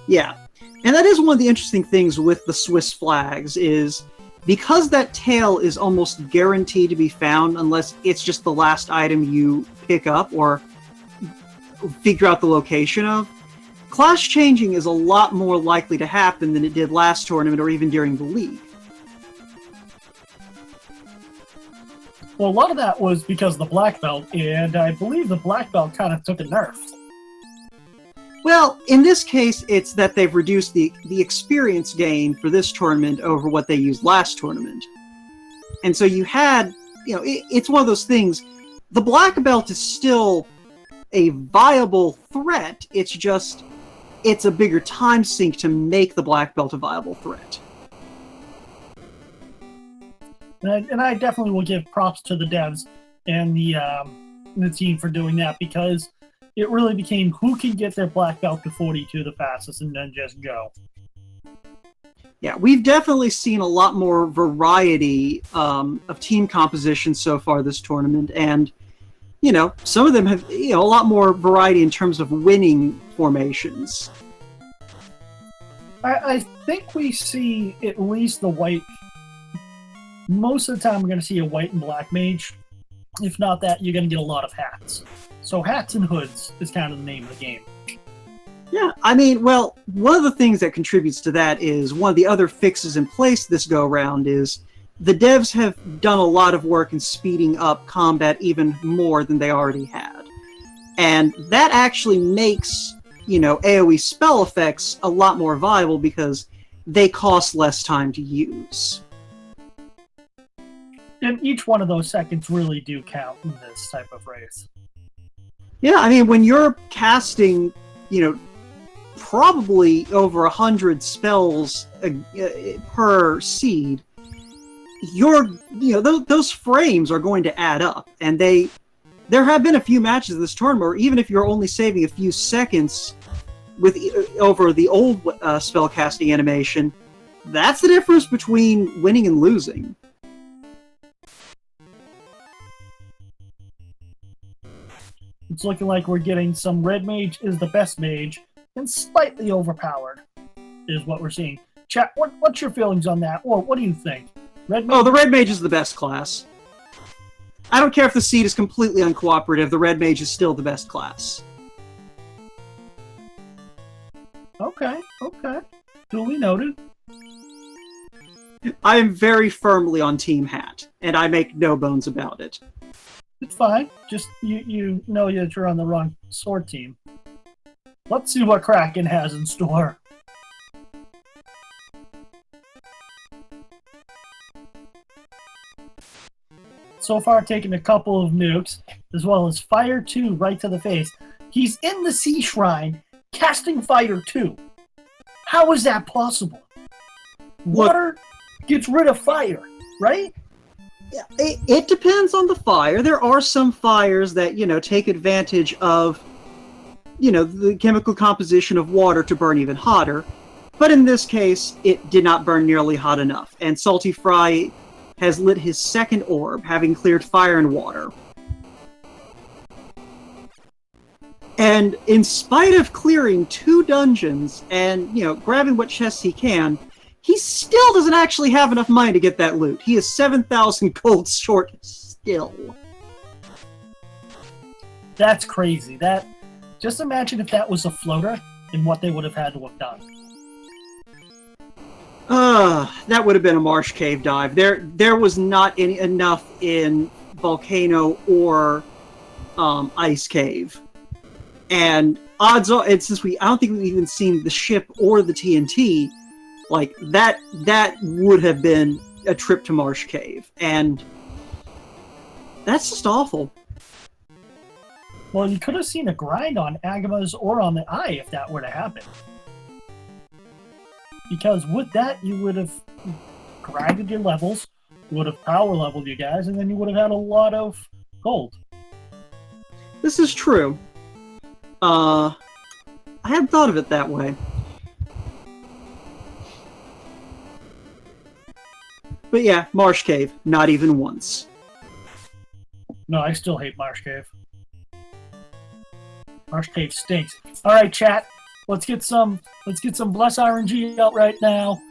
Yeah. And that is one of the interesting things with the Swiss flags is because that tail is almost guaranteed to be found unless it's just the last item you pick up or figure out the location of, class changing is a lot more likely to happen than it did last tournament or even during the league. Well, a lot of that was because of the black belt, and I believe the black belt kind of took a nerf. Well, in this case, it's that they've reduced the experience gain for this tournament over what they used last tournament. And so you had, it's one of those things, the black belt is still a viable threat, it's just, it's a bigger time sink to make the black belt a viable threat. And I definitely will give props to the devs and the team for doing that, because it really became who can get their black belt to 42 the fastest and then just go. Yeah, we've definitely seen a lot more variety of team composition so far this tournament, and some of them have a lot more variety in terms of winning formations. I think we see at least the white. Most of the time, we're going to see a white and black mage. If not that, you're going to get a lot of hats. So hats and hoods is kind of the name of the game. Yeah, I mean, well, one of the things that contributes to that is one of the other fixes in place this go-round is the devs have done a lot of work in speeding up combat even more than they already had. And that actually makes, AoE spell effects a lot more viable because they cost less time to use. And each one of those seconds really do count in this type of race. Yeah, I mean, when you're casting, probably over 100 spells per seed, those frames are going to add up. And there have been a few matches of this tournament where even if you're only saving a few seconds over the old spell casting animation, that's the difference between winning and losing. It's looking like we're getting some red mage is the best mage and slightly overpowered is what we're seeing. Chat, what's your feelings on that? Or what do you think? Red mage? Oh, the red mage is the best class. I don't care if the seed is completely uncooperative, the red mage is still the best class. Okay. Duly noted. I am very firmly on Team Hat, and I make no bones about it. It's fine. Just you know that you're on the wrong sword team. Let's see what Kraken has in store. So far, taking a couple of nukes, as well as Fire 2 right to the face. He's in the Sea Shrine, casting Fire 2. How is that possible? Water gets rid of fire, right? It depends on the fire. There are some fires that, take advantage of, the chemical composition of water to burn even hotter. But in this case, it did not burn nearly hot enough. And saltyphry has lit his second orb, having cleared fire and water. And in spite of clearing 2 dungeons and, grabbing what chests he can, he still doesn't actually have enough money to get that loot. He is 7,000 gold short still. That's crazy. Just imagine if that was a floater and what they would have had to have done. That would have been a marsh cave dive. There was not enough in Volcano or Ice Cave. And odds are, since I don't think we've even seen the ship or the TNT, like, that would have been a trip to Marsh Cave. And that's just awful. Well, you could have seen a grind on Agama's or on the Eye if that were to happen. Because with that, you would have grinded your levels, would have power leveled you guys, and then you would have had a lot of gold. This is true. I hadn't thought of it that way. But yeah, Marsh Cave, not even once. No, I still hate Marsh Cave. Marsh Cave stinks. Alright, chat. Let's get some Bless RNG out right now.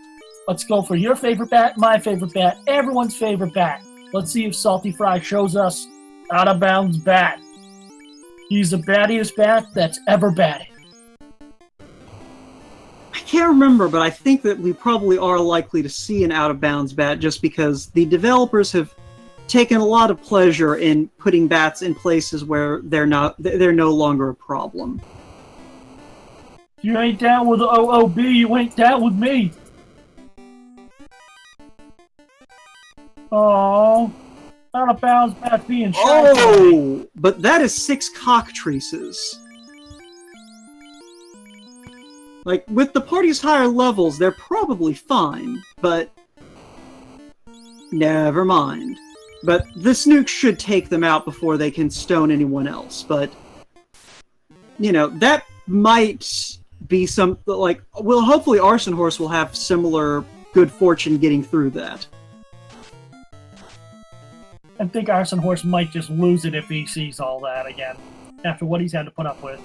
Let's go for your favorite bat, my favorite bat, everyone's favorite bat. Let's see if saltyphry shows us out of bounds bat. He's the battiest bat that's ever batted. I can't remember, but I think that we probably are likely to see an out-of-bounds bat just because the developers have taken a lot of pleasure in putting bats in places where they're no longer a problem. You ain't down with the OOB, you ain't down with me. Oh, out of bounds bat being shy. Oh, but that is 6 cockatrices. Like, with the party's higher levels, they're probably fine, but never mind. But the Snook should take them out before they can stone anyone else, but you know, that might be some, like, well, hopefully Arsonhorse will have similar good fortune getting through that. I think Arsonhorse might just lose it if he sees all that again, after what he's had to put up with.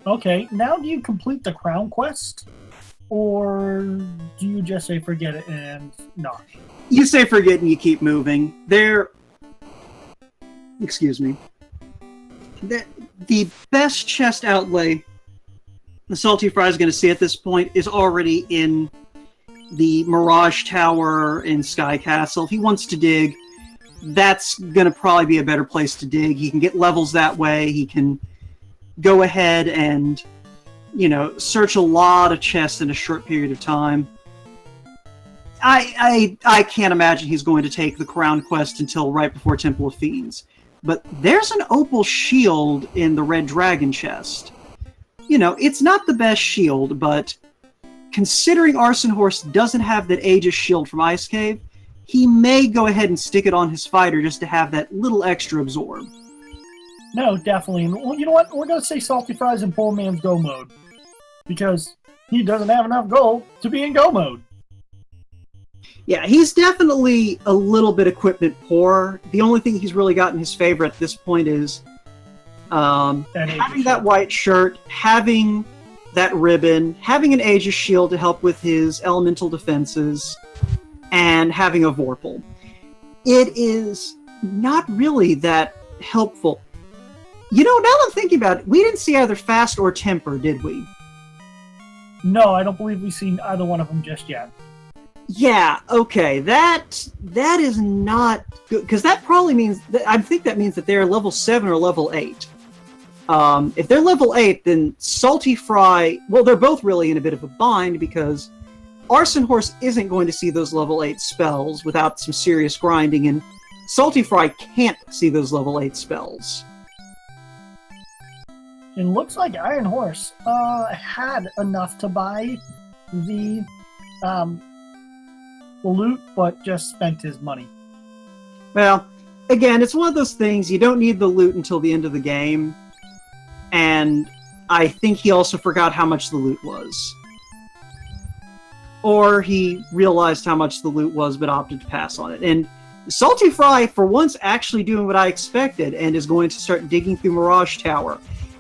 Okay, now do you complete the crown quest? Or do you just say forget it and not? You say forget and you keep moving. Excuse me. The best chest outlay the saltyphry is going to see at this point is already in the Mirage Tower in Sky Castle. If he wants to dig, that's going to probably be a better place to dig. He can get levels that way. He can go ahead and, you know, search a lot of chests in a short period of time. I can't imagine he's going to take the Crown Quest until right before Temple of Fiends. But there's an opal shield in the Red Dragon chest. You know, it's not the best shield, but considering Arsonhorse doesn't have that Aegis shield from Ice Cave, he may go ahead and stick it on his fighter just to have that little extra absorb. No, definitely. Well, you know what? We're going to say saltyphry's in poor man's go mode. Because he doesn't have enough gold to be in go mode. Yeah, he's definitely a little bit equipment poor. The only thing he's really got in his favor at this point is having that white shirt, having that ribbon, having an Aegis shield to help with his elemental defenses, and having a Vorpal. It is not really that helpful. You know, now that I'm thinking about it, we didn't see either Fast or Temper, did we? No, I don't believe we've seen either one of them just yet. Yeah, okay, that is not good, because that probably means, I think that means that they're level 7 or level 8. If they're level 8, then saltyphry, well, they're both really in a bit of a bind, because Arsonhorse isn't going to see those level 8 spells without some serious grinding, and saltyphry can't see those level 8 spells. It looks like Iron Horse had enough to buy the loot, but just spent his money. Well, again, it's one of those things, you don't need the loot until the end of the game, and I think he also forgot how much the loot was. Or he realized how much the loot was, but opted to pass on it. And saltyphry, for once, actually doing what I expected, and is going to start digging through Mirage Tower.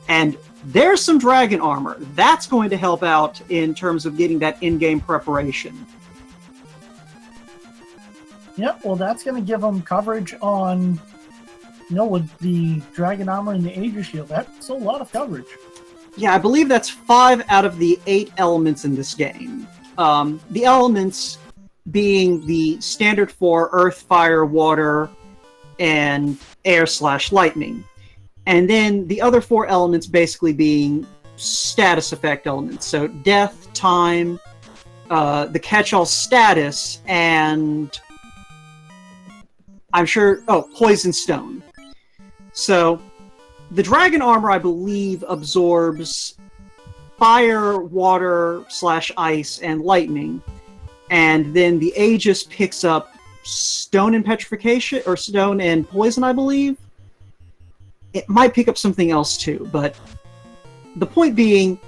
And there's some dragon armor. That's going to help out in terms of getting that in-game preparation. Yep, well, that's going to give him coverage on, you know, with the dragon armor and the Aegis shield. That's a lot of coverage. Yeah, I believe that's 5 out of the 8 elements in this game. The elements being the standard for earth, fire, water, and air/lightning. And then the other 4 elements basically being status effect elements. So death, time, the catch-all status, and I'm sure, poison stone. So the dragon armor, I believe, absorbs fire, water/ice, and lightning. And then the Aegis picks up stone and petrification, or stone and poison, I believe. It might pick up something else too, but the point being,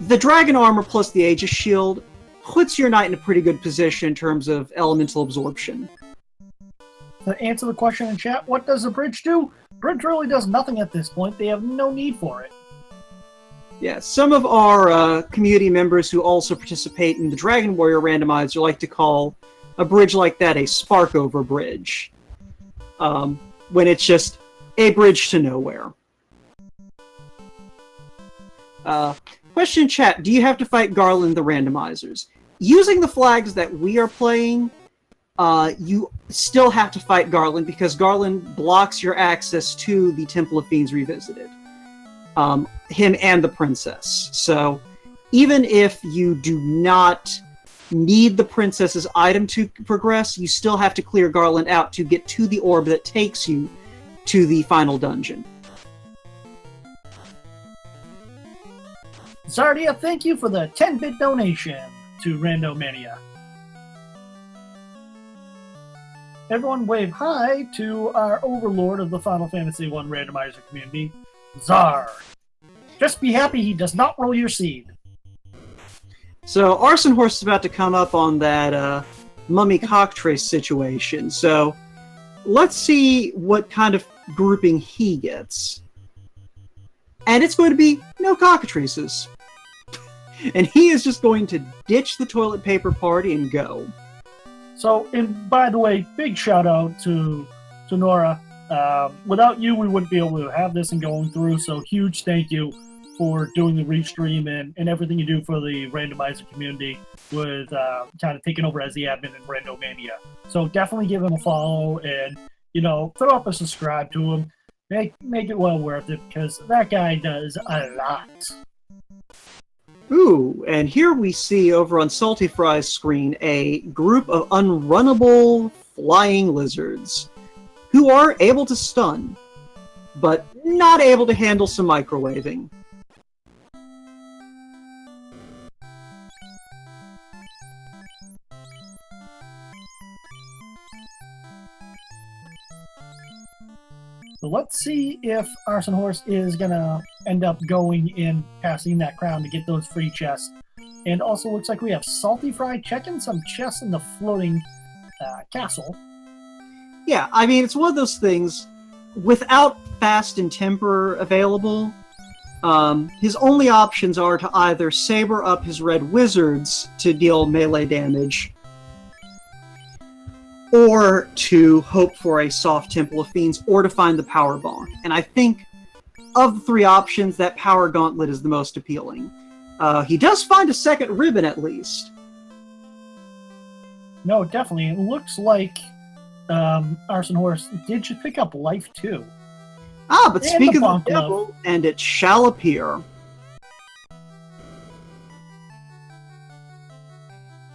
the dragon armor plus the Aegis shield puts your knight in a pretty good position in terms of elemental absorption. to answer the question in chat, what does the bridge do? Bridge really does nothing at this point. They have no need for it. Yeah, some of our community members who also participate in the Dragon Warrior Randomizer like to call a bridge like that a spark over bridge. When it's just a bridge to nowhere. Question chat, do you have to fight Garland the randomizers? Using the flags that we are playing, you still have to fight Garland because Garland blocks your access to the Temple of Fiends Revisited. Him and the princess. So even if you do not need the princess's item to progress, you still have to clear Garland out to get to the orb that takes you to the final dungeon. Zardia, thank you for the 10-bit donation to Randomania. Everyone wave hi to our overlord of the Final Fantasy I randomizer community, Zar. Just be happy he does not roll your seed. So Arsonhorse is about to come up on that mummy cocktrace situation. So let's see what kind of grouping he gets. And it's going to be no cockatrices. And he is just going to ditch the toilet paper party and go. So, and by the way, big shout out to Nora. Without you, we wouldn't be able to have this and going through. So, huge thank you for doing the restream and everything you do for the randomizer community with kind of taking over as the admin in Randomania. So, definitely give him a follow and, throw up a subscribe to him. Make it well worth it because that guy does a lot. Ooh, and here we see over on saltyphry's screen a group of unrunnable flying lizards who are able to stun, but not able to handle some microwaving. So let's see if Arsonhorse is going to end up going in passing that crown to get those free chests. And also looks like we have saltyphry checking some chests in the floating castle. Yeah, I mean, it's one of those things, without Fast and Temper available, his only options are to either saber up his red wizards to deal melee damage, or to hope for a soft Temple of Fiends, or to find the Power Bonk. And I think, of the three options, that Power Gauntlet is the most appealing. He does find a second ribbon, at least. No, definitely. It looks like Arsonhorse did just pick up life, too. Ah, but And speak the of the bonk devil, glove. and it shall appear.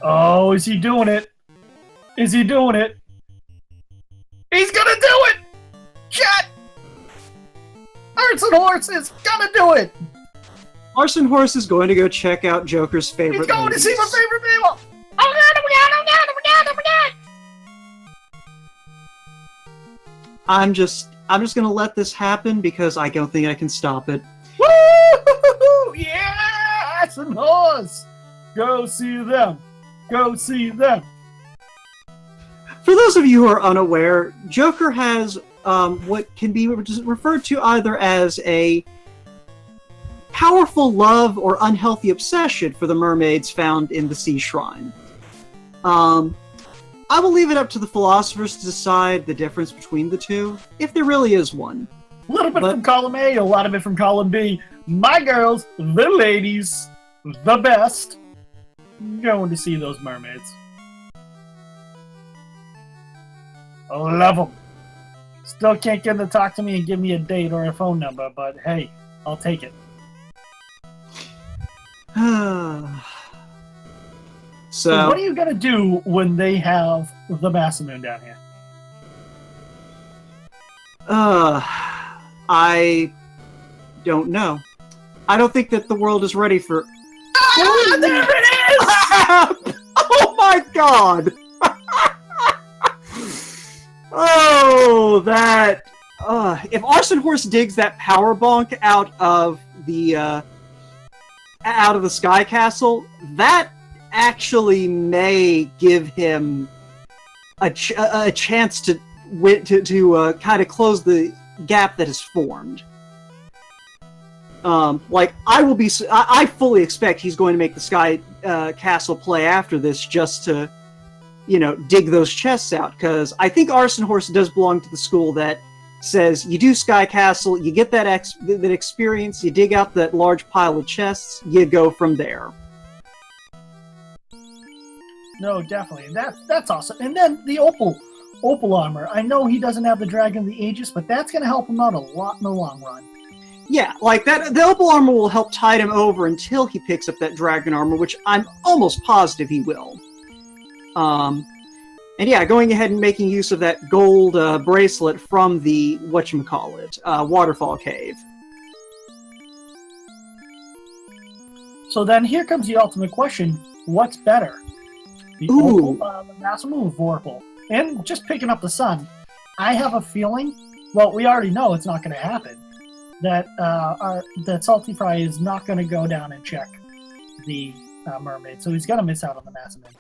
Oh, is he doing it? Is he doing it? He's gonna do it! Chat! Arsonhorse is gonna do it! Arsonhorse is going to go check out Joker's favorite He's going to see my ladies. favorite people! Oh god, oh god, oh god, oh god, oh god! I'm just gonna let this happen because I don't think I can stop it. Woo! Yeah! Arsonhorse! Go see them! Go see them! For those of you who are unaware, Joker has what can be referred to either as a powerful love or unhealthy obsession for the mermaids found in the Sea Shrine. I will leave it up to the philosophers to decide the difference between the two, if there really is one. A little bit from column A, a lot of it from column B. My girls, the ladies, the best, going to see those mermaids. I love them. Still can't get them to talk to me and give me a date or a phone number, but hey, I'll take it. So what are you going to do when they have the Massamoon down here? I don't know. I don't think that the world is ready for... Ah, there it is! Oh my god! Oh, that... if Arsonhorse digs that power bonk out of the Sky Castle, that actually may give him a chance to kind of close the gap that has formed. I fully expect he's going to make the Sky Castle play after this just to, dig those chests out, because I think Arson Horse does belong to the school that says you do Sky Castle, you get that experience, you dig out that large pile of chests, you go from there. No, definitely. That's awesome. And then the Opal armor. I know he doesn't have the Dragon of the Aegis, but that's going to help him out a lot in the long run. Yeah, like that. The Opal armor will help tide him over until he picks up that Dragon armor, which I'm almost positive he will. And yeah, going ahead and making use of that gold bracelet from the Waterfall Cave. So then here comes the ultimate question: what's better, the Opal, the Masamune Vorpal, and just picking up the Sun? I have a feeling. Well, we already know it's not going to happen. That saltyphry is not going to go down and check the mermaid, so he's going to miss out on the Masamune.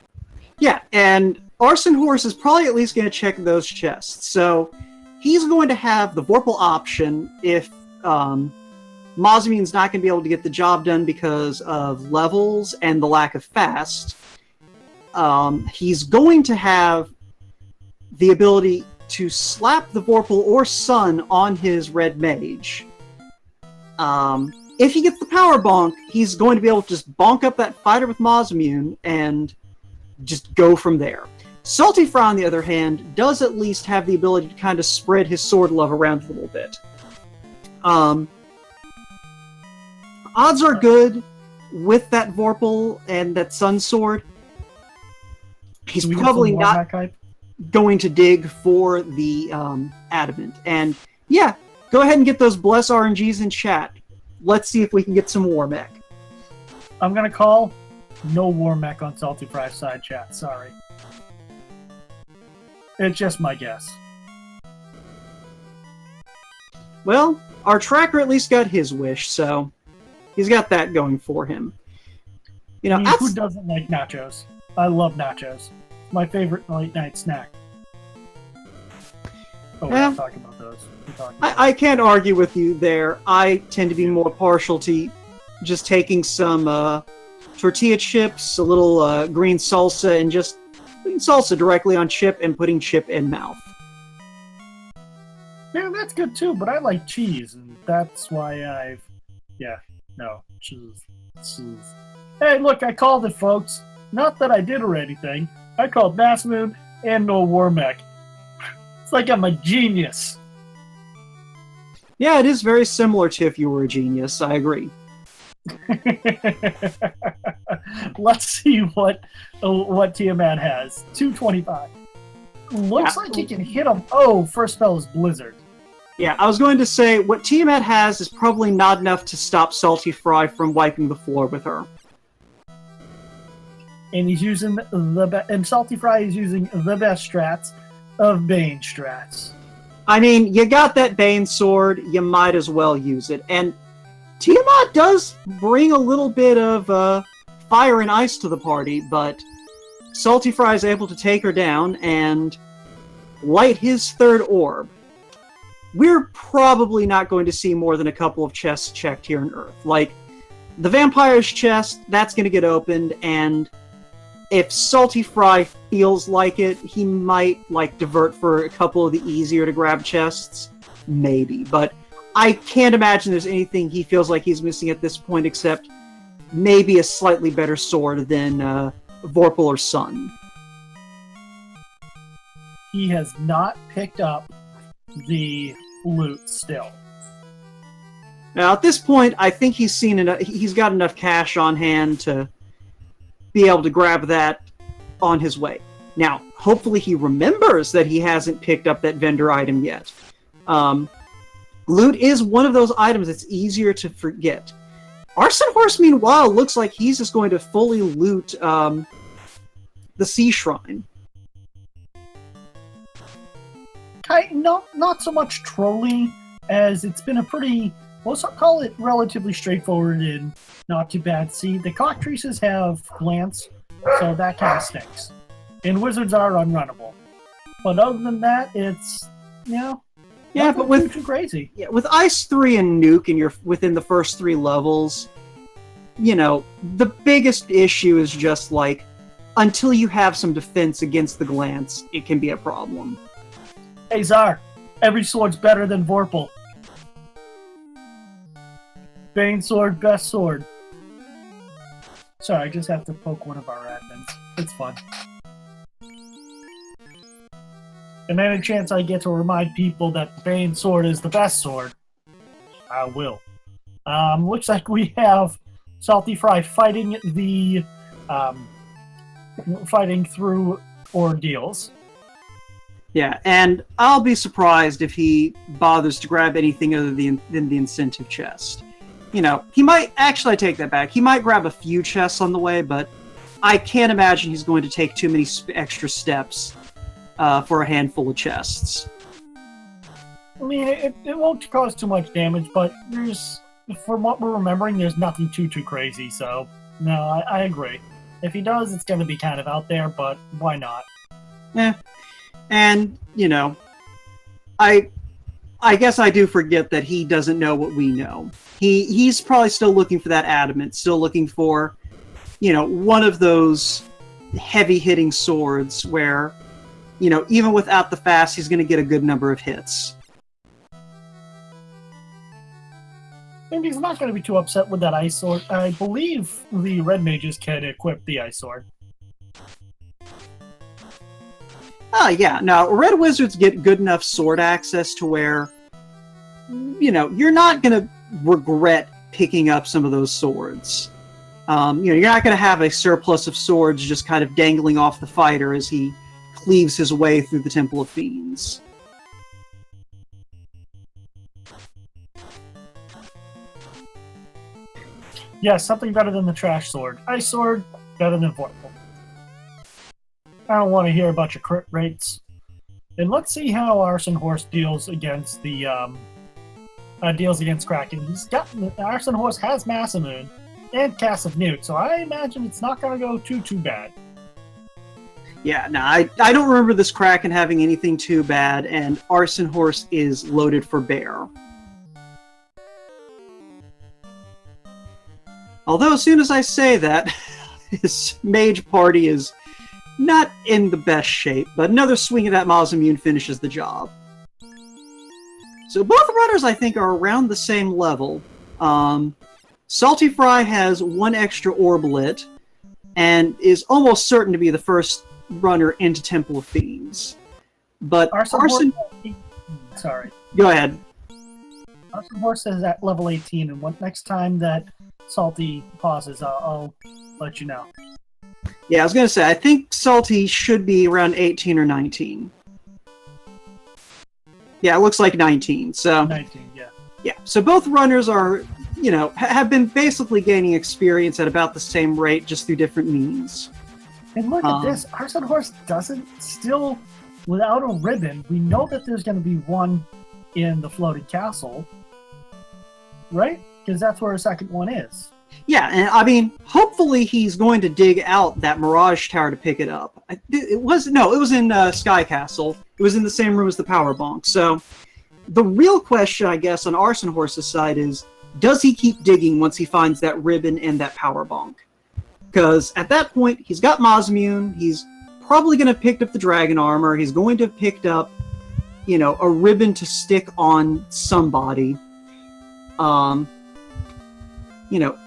Yeah, and Arson Horse is probably at least going to check those chests. So he's going to have the Vorpal option if Masamune's not going to be able to get the job done because of levels and the lack of fast. He's going to have the ability to slap the Vorpal or Sun on his Red Mage. If he gets the Power Bonk, he's going to be able to just bonk up that fighter with Masamune and just go from there. Saltyphry, on the other hand, does at least have the ability to kind of spread his sword love around a little bit. Odds are good with that Vorpal and that Sun Sword. He's probably not going to dig for the Adamant. And yeah, go ahead and get those Bless RNGs in chat. Let's see if we can get some War Mech. I'm going to call no War Mech on saltyphry's side chat. Sorry. It's just my guess. Well, our tracker at least got his wish, so he's got that going for him. Who doesn't like nachos? I love nachos. My favorite late night snack. We're not talking about those. I can't argue with you there. I tend to be more partial to just taking some tortilla chips, a little green salsa, and just putting salsa directly on chip and putting chip in mouth. Yeah, that's good too, but I like cheese, and that's why cheese. Hey, look, I called it, folks. Not that I did or anything. I called Masamune and no War Mech. It's like I'm a genius. Yeah, it is very similar to If You Were a Genius. I agree. Let's see what Tiamat has. 225. Looks like he can hit him. Oh, first spell is Blizzard. Yeah, I was going to say, what Tiamat has is probably not enough to stop Saltyphry from wiping the floor with her. And he's using and Saltyphry is using the best strats of Bane strats. I mean, you got that Bane sword, you might as well use it. And Tiamat does bring a little bit of fire and ice to the party, but Saltyphry is able to take her down and light his third orb. We're probably not going to see more than a couple of chests checked here on Earth. Like, the vampire's chest, that's going to get opened, and if Saltyphry feels like it, he might divert for a couple of the easier to grab chests. Maybe. But I can't imagine there's anything he feels like he's missing at this point except maybe a slightly better sword than Vorpal or Sun. He has not picked up the loot still. Now, at this point, I think he's got enough cash on hand to be able to grab that on his way. Now, hopefully he remembers that he hasn't picked up that vendor item yet. Loot is one of those items that's easier to forget. Arson Horse, meanwhile, looks like he's just going to fully loot the Sea Shrine. Not so much trolling as it's been a pretty, let's call it relatively straightforward and not too bad. See, the cockatrices have glance, so that kind of stinks. And wizards are unrunnable. But other than that, it's, yeah, nothing but with too crazy. Yeah, with Ice 3 and Nuke and you're within the first 3 levels, the biggest issue is just like, until you have some defense against the glance, it can be a problem. Hey, Czar, every sword's better than Vorpal. Bane sword, best sword. Sorry, I just have to poke one of our admins. It's fun. And any chance I get to remind people that Bane sword is the best sword, I will. Looks like we have saltyphry fighting through ordeals. Yeah, and I'll be surprised if he bothers to grab anything other than the incentive chest. He might, actually I take that back, he might grab a few chests on the way, but I can't imagine he's going to take too many extra steps for a handful of chests. I mean, it won't cause too much damage, but from what we're remembering, there's nothing too crazy, so no, I agree. If he does, it's going to be kind of out there, but why not? Yeah. And, I guess I do forget that he doesn't know what we know. He's probably still looking for that adamant, still looking for, one of those heavy-hitting swords where, even without the fast, he's going to get a good number of hits. And he's not going to be too upset with that ice sword. I believe the red mages can equip the ice sword. Yeah. Now, red wizards get good enough sword access to where, you're not going to regret picking up some of those swords. You're not going to have a surplus of swords just kind of dangling off the fighter as he cleaves his way through the Temple of Fiends. Yeah, something better than the trash sword. Ice sword, better than Vorpal. I don't want to hear about your crit rates. And let's see how Arsonhorse deals against the Kraken. Arsonhorse has Massamoon and Cast of Nuke, so I imagine it's not going to go too bad. Yeah, no, I don't remember this Kraken having anything too bad, and Arsonhorse is loaded for bear. Although, as soon as I say that, his mage party is not in the best shape, but another swing of that Massamoon finishes the job. So both runners, I think, are around the same level. saltyphry has one extra Orblit, and is almost certain to be the first runner into Temple of Fiends. But Sorry. Go ahead. Arsonhorse is at level 18, and next time that Salty pauses, I'll let you know. Yeah, I was going to say, I think Salty should be around 18 or 19. Yeah, it looks like 19, so... 19, yeah. Yeah, so both runners are, have been basically gaining experience at about the same rate, just through different means. And look at this, Arsonhorse doesn't still, without a ribbon, we know that there's going to be one in the floating castle, right? Because that's where a second one is. Yeah, and I mean, hopefully he's going to dig out that Mirage Tower to pick it up. It was in Sky Castle. It was in the same room as the Power Bonk. So, the real question, I guess, on Arsonhorse's side is, does he keep digging once he finds that ribbon and that Power Bonk? Because at that point, he's got Massamoon, he's probably going to have picked up the Dragon Armor, he's going to have picked up, a ribbon to stick on somebody.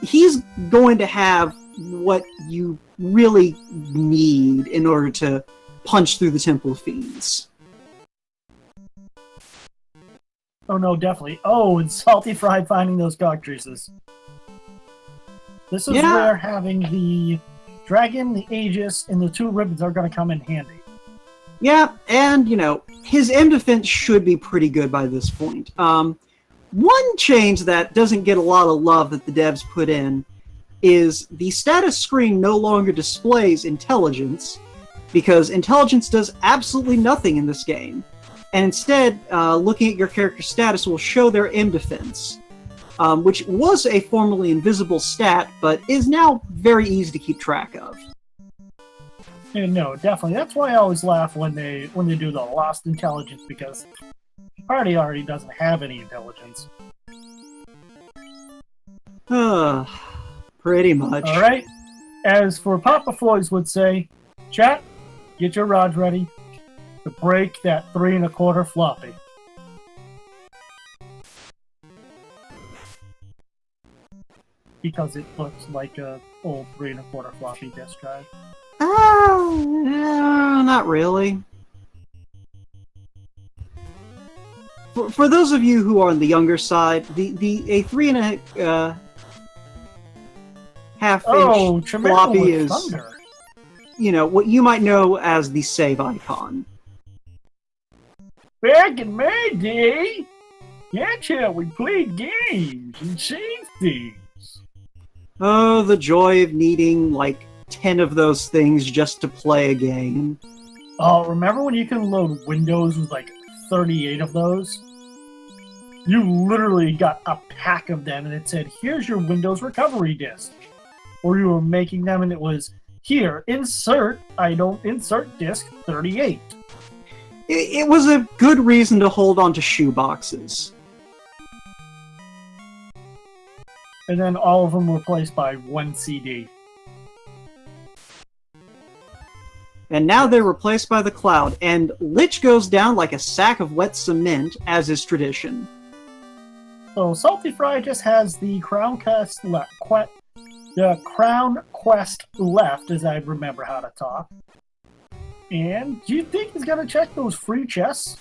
He's going to have what you really need in order to punch through the Temple of Fiends. Oh no, definitely. Oh, and saltyphry finding those cockatrices. This is where having the dragon, the Aegis, and the two ribbons are going to come in handy. Yeah, and, his M defense should be pretty good by this point. One change that doesn't get a lot of love that the devs put in is the status screen no longer displays intelligence, because intelligence does absolutely nothing in this game. And instead, looking at your character's status will show their M defense, which was a formerly invisible stat, but is now very easy to keep track of. Yeah, no, definitely. That's why I always laugh when they do the lost intelligence, because the party already doesn't have any intelligence. Pretty much. All right. As for Papa Floyd's would say, chat, get your rods ready to break that 3 1/4 floppy. Because it looks like a old 3 1/4 floppy disk drive. Not really. For those of you who are on the younger side, a 3 1/2 inch floppy is, thunder. What you might know as the save icon. Back in my day, that's how we played games and saved things. Oh, the joy of needing like 10 of those things just to play a game. Oh, remember when you could load Windows with like 38 of those? You literally got a pack of them and it said, here's your Windows recovery disk. Or you were making them and it was, here, insert disk 38. It was a good reason to hold on to shoeboxes. And then all of them were replaced by one CD. And now they're replaced by the cloud, and Lich goes down like a sack of wet cement, as is tradition. So saltyphry just has the Crown Quest left, as I remember how to talk. And do you think he's gonna check those free chests?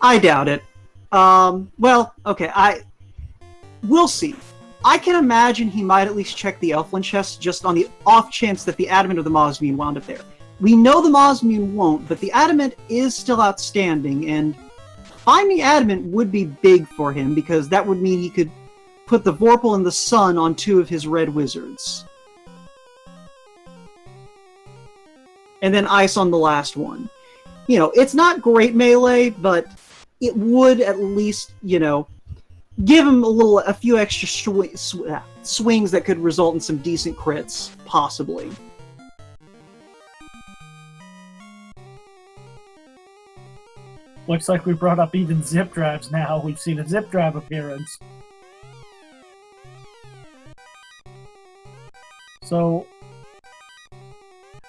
I doubt it. Well, okay, we'll see. I can imagine he might at least check the Elfland chest just on the off chance that the Adamant or the Mosmune wound up there. We know the Mosmune won't, but the Adamant is still outstanding, and finding Adamant would be big for him, because that would mean he could put the Vorpal and the Sun on 2 of his red wizards. And then Ice on the last one. It's not great melee, but it would at least, give him a few extra swings that could result in some decent crits, possibly. Looks like we brought up even zip drives now. We've seen a zip drive appearance. So,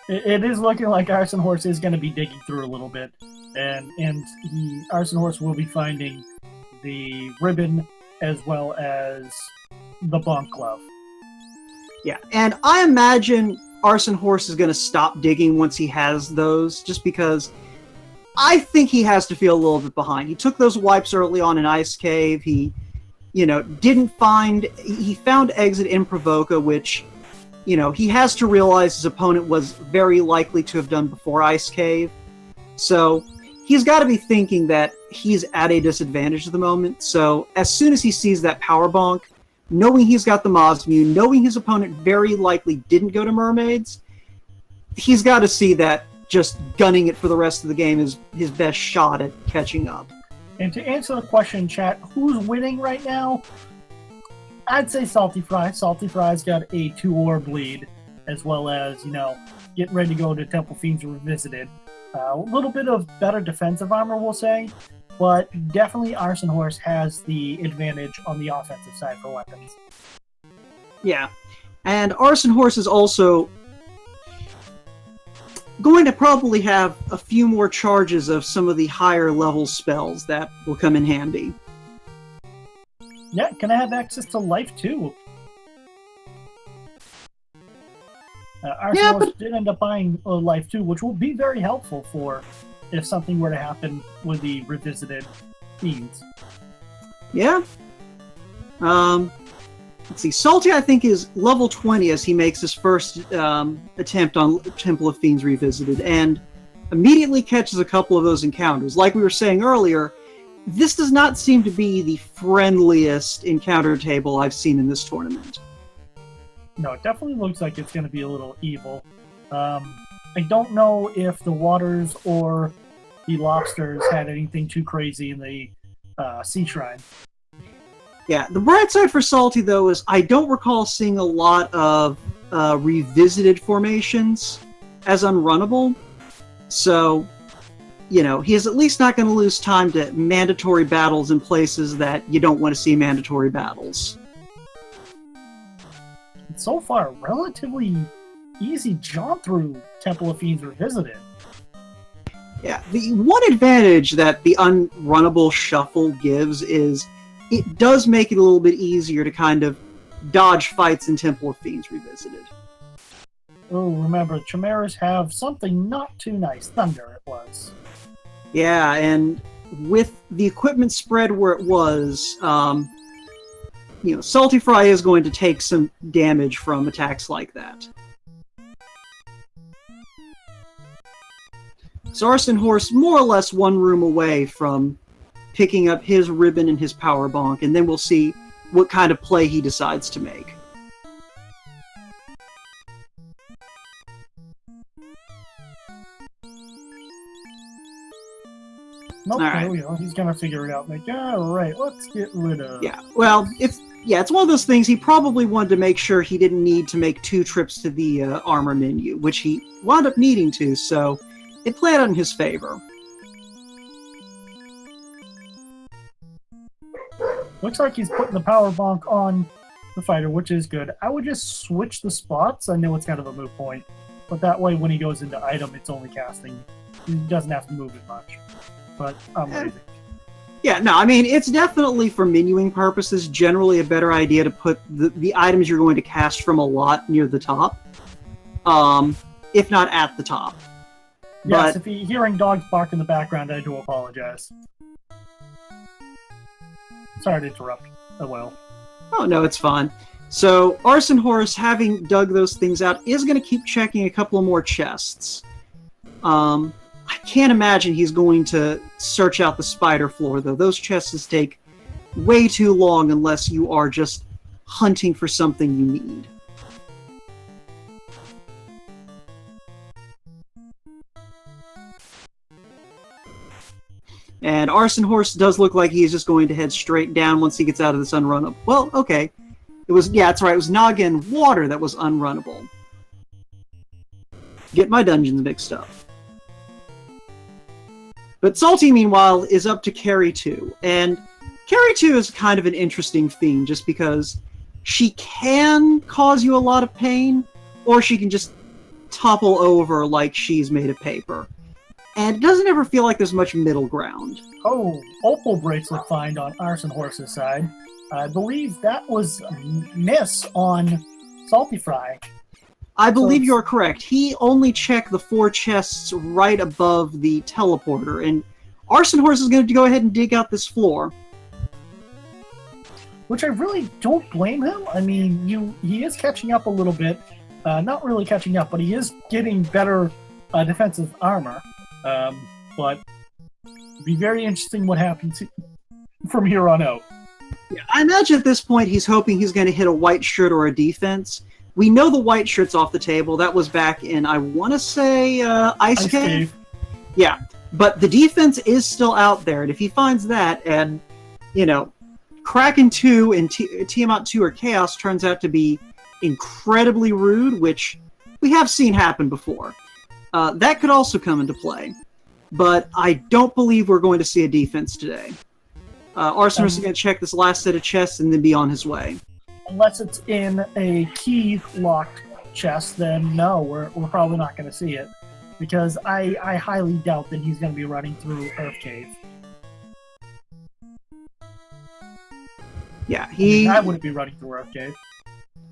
it is looking like Arsonhorse is going to be digging through a little bit. And Arsonhorse will be finding the ribbon as well as the bonk glove. Yeah, and I imagine Arsonhorse is going to stop digging once he has those, just because I think he has to feel a little bit behind. He took those wipes early on in Ice Cave. He, he found Exit in Provoca, which, he has to realize his opponent was very likely to have done before Ice Cave. So he's got to be thinking that he's at a disadvantage at the moment. So as soon as he sees that power bonk, knowing he's got the Mosmune, knowing his opponent very likely didn't go to Mermaids, he's got to see that just gunning it for the rest of the game is his best shot at catching up. And to answer the question, chat, who's winning right now? I'd say saltyphry. Saltyphry's got a 2-orb lead, as well as, getting ready to go to Temple Fiends Revisited. A little bit of better defensive armor, we'll say, but definitely Arsonhorse has the advantage on the offensive side for weapons. Yeah, and Arsonhorse is also going to probably have a few more charges of some of the higher level spells that will come in handy. Yeah, can I have access to life too? Arsonhorse did end up buying life too, which will be very helpful for if something were to happen with the Revisited Fiends. Yeah. Let's see. Salty, I think, is level 20 as he makes his first attempt on Temple of Fiends Revisited, and immediately catches a couple of those encounters. Like we were saying earlier, this does not seem to be the friendliest encounter table I've seen in this tournament. No, it definitely looks like it's going to be a little evil. I don't know if the Waters or the Lobsters had anything too crazy in the Sea Shrine. Yeah, the bright side for Salty, though, is I don't recall seeing a lot of revisited formations. as unrunnable. So, he is at least not going to lose time to mandatory battles in places that you don't want to see mandatory battles. So far, relatively easy jaunt through Temple of Fiends Revisited. Yeah, the one advantage that the unrunnable shuffle gives is it does make it a little bit easier to kind of dodge fights in Temple of Fiends Revisited. Oh, remember, Chimeras have something not too nice. Thunder, it was. Yeah, and with the equipment spread where it was, saltyphry is going to take some damage from attacks like that. So arsonhorse more or less one room away from picking up his ribbon and his power bonk, and then we'll see what kind of play he decides to make. Nope, All right. there we go. He's gonna figure it out. Alright, let's get rid of... Yeah, well, it's one of those things. He probably wanted to make sure he didn't need to make 2 trips to the armor menu, which he wound up needing to, so it played out in his favor. Looks like he's putting the power bonk on the fighter, which is good. I would just switch the spots. I know it's kind of a moot point, but that way when he goes into item, it's only casting. He doesn't have to move it much. But I'm leaving. Yeah, no, I mean, it's definitely for menuing purposes generally a better idea to put the items you're going to cast from a lot near the top, if not at the top. Yes, but, if you're hearing dogs bark in the background, I do apologize. Sorry to interrupt. Oh well. Oh, no, it's fine. So, arsonhorse, having dug those things out, is going to keep checking a couple of more chests. I can't imagine he's going to search out the spider floor, though. Those chests take way too long unless you are just hunting for something you need. And arsonhorse does look like he's just going to head straight down once he gets out of this unrunnable. Well, okay. That's right, it was Naga and water that was unrunnable. Get my dungeons mixed up. But Salty, meanwhile, is up to Carry 2. And Carry 2 is kind of an interesting theme, just because she can cause you a lot of pain, or she can just topple over like she's made of paper. And it doesn't ever feel like there's much middle ground. Oh, Opal Bracelet find on arsonhorse's side. I believe that was a miss on saltyphry. I believe you're correct. He only checked the 4 chests right above the teleporter, and arsonhorse is going to go ahead and dig out this floor. Which I really don't blame him. I mean, he is catching up a little bit. Not really catching up, but he is getting better defensive armor. But it'd be very interesting what happens from here on out. Yeah, I imagine at this point he's hoping he's going to hit a white shirt or a defense. We know the white shirt's off the table. That was back in, I want to say, Ice Cave? Yeah, but the defense is still out there, and if he finds that, and, Kraken 2 and Tiamat 2 or Chaos turns out to be incredibly rude, which we have seen happen before. That could also come into play, but I don't believe we're going to see a defense today. Arsonhorse is going to check this last set of chests and then be on his way. Unless it's in a key-locked chest, then no, we're probably not going to see it. Because I highly doubt that he's going to be running through Earth Cave. Yeah, I wouldn't be running through Earth Cave.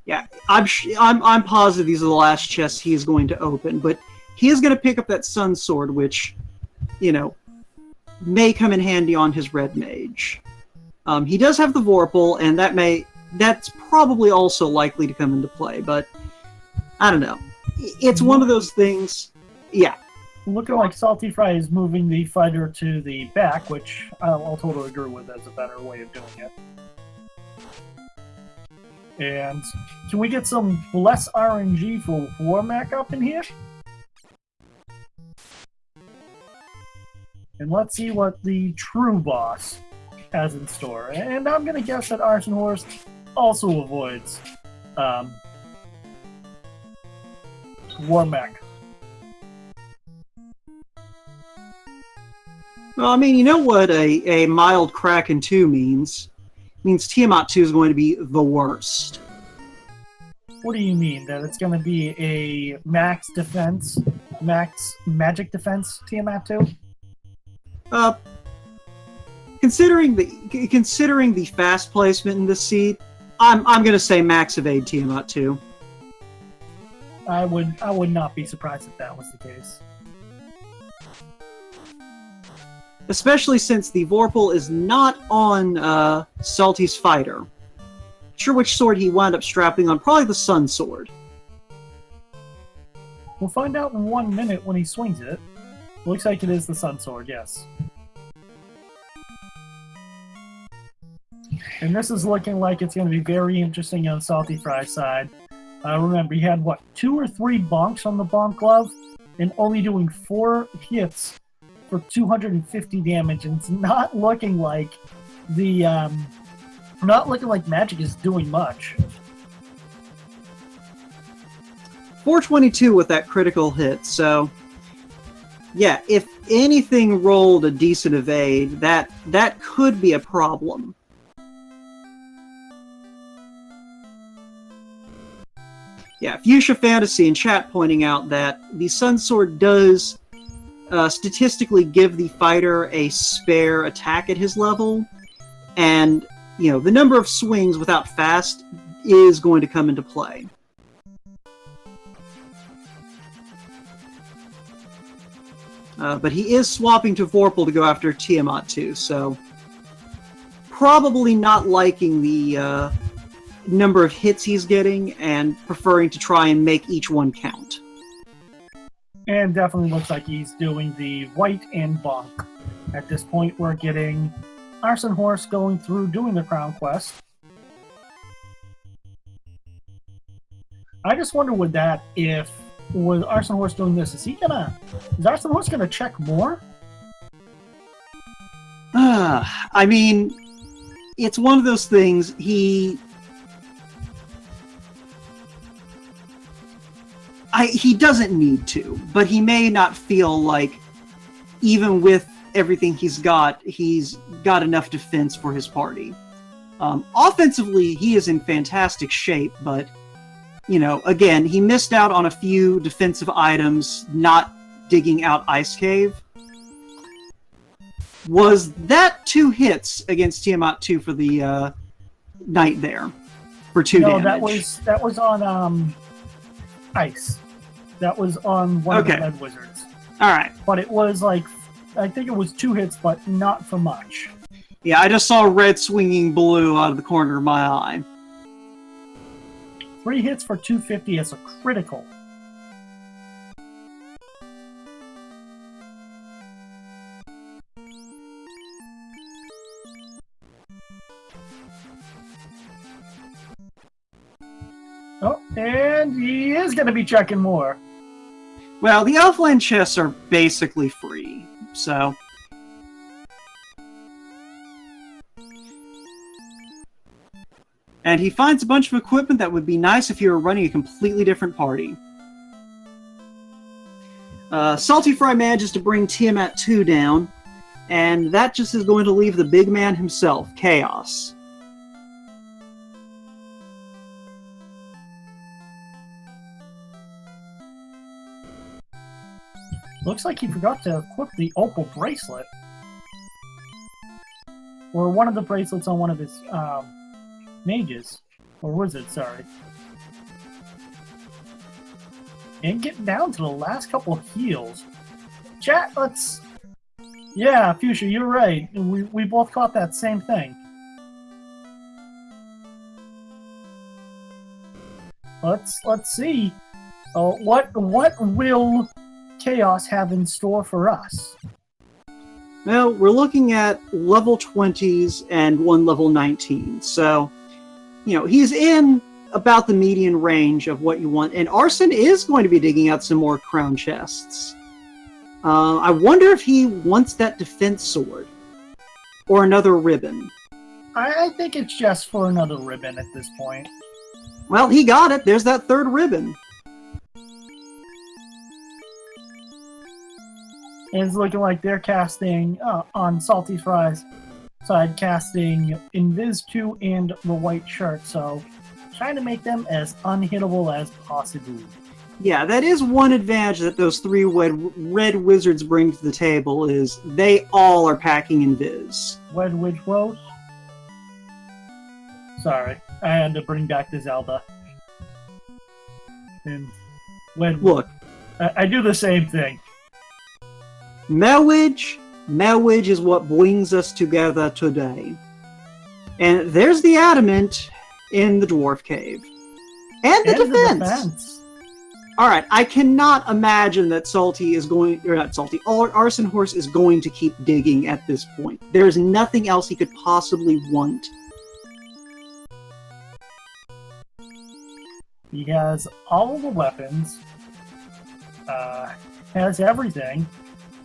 Yeah, I'm positive these are the last chests he is going to open, but he is going to pick up that Sun Sword, which, may come in handy on his Red Mage. He does have the Vorpal, and that's probably also likely to come into play, but I don't know. It's one of those things. Yeah. Looking like saltyphry is moving the fighter to the back, which I'll totally agree with as a better way of doing it. And can we get some less RNG for Warmac up in here? And let's see what the true boss has in store. And I'm going to guess that arsonhorse also avoids Warmac Well, I mean, you know what a mild Kraken 2 means? It means Tiamat 2 is going to be the worst. What do you mean? That it's going to be a max defense, max magic defense Tiamat 2? Considering the fast placement in this seat, I'm going to say max evade Tiamat 2. I would not be surprised if that was the case. Especially since the Vorpal is not on Salty's fighter. Not sure which sword he wound up strapping on. Probably the Sun Sword. We'll find out in 1 minute when he swings it. Looks like it is the Sun Sword, yes. And this is looking like it's going to be very interesting on saltyphry's side. Remember, he had, what, 2 or 3 bonks on the bonk glove? And only doing 4 hits for 250 damage, and it's not looking like magic is doing much. 422 with that critical hit, so yeah, if anything rolled a decent evade, that could be a problem. Yeah, Fuchsia Fantasy in chat pointing out that the Sun Sword does statistically give the fighter a spare attack at his level, and the number of swings without fast is going to come into play. But he is swapping to Vorpal to go after Tiamat 2, so probably not liking the number of hits he's getting and preferring to try and make each one count. And definitely looks like he's doing the white and bonk. At this point, we're getting Arsonhorse going through doing the Crown Quest. I just wonder with Arsonhorse doing this, is Arsonhorse gonna check more? I mean, it's one of those things. He doesn't need to, but he may not feel like, even with everything he's got enough defense for his party. Offensively, he is in fantastic shape, but, again, he missed out on a few defensive items, not digging out Ice Cave. Was that 2 hits against Tiamat 2 for the Knight there? For 2 damage? No, that was on Ice. That was on one of the Red Wizards. Alright. But it was I think it was 2 hits, but not for much. Yeah, I just saw red swinging blue out of the corner of my eye. 3 hits for 250 as a critical. Oh, and he is going to be checking more. Well, the Elfland chests are basically free, so... And he finds a bunch of equipment that would be nice if you were running a completely different party. saltyphry manages to bring Tiamat 2 down, and that just is going to leave the big man himself, Chaos. Looks like he forgot to equip the opal bracelet. Or one of the bracelets on one of his mages. Or wizards, sorry. And getting down to the last couple of heals. Chat, let's... Yeah, Fuchsia, you're right. We both caught that same thing. Let's see. What will Chaos have in store for us? Well, we're looking at level 20s and 1 level 19, so, he's in about the median range of what you want, and Arson is going to be digging out some more crown chests. I wonder if he wants that defense sword, or another ribbon. I think it's just for another ribbon at this point. Well, he got it. There's that 3rd ribbon. It's looking like they're casting on Salty Fry's side, casting Invis 2 and the white shirt, so trying to make them as unhittable as possible. Yeah, that is one advantage that those three red wizards bring to the table is they all are packing Invis. Red Witch Rose? Sorry, I had to bring back the Zelda. And Look, I do the same thing. Marriage is what brings us together today. And there's the adamant in the dwarf cave. And the defense. Alright, I cannot imagine that Arson Horse is going to keep digging at this point. There's nothing else he could possibly want. He has all the weapons, has everything,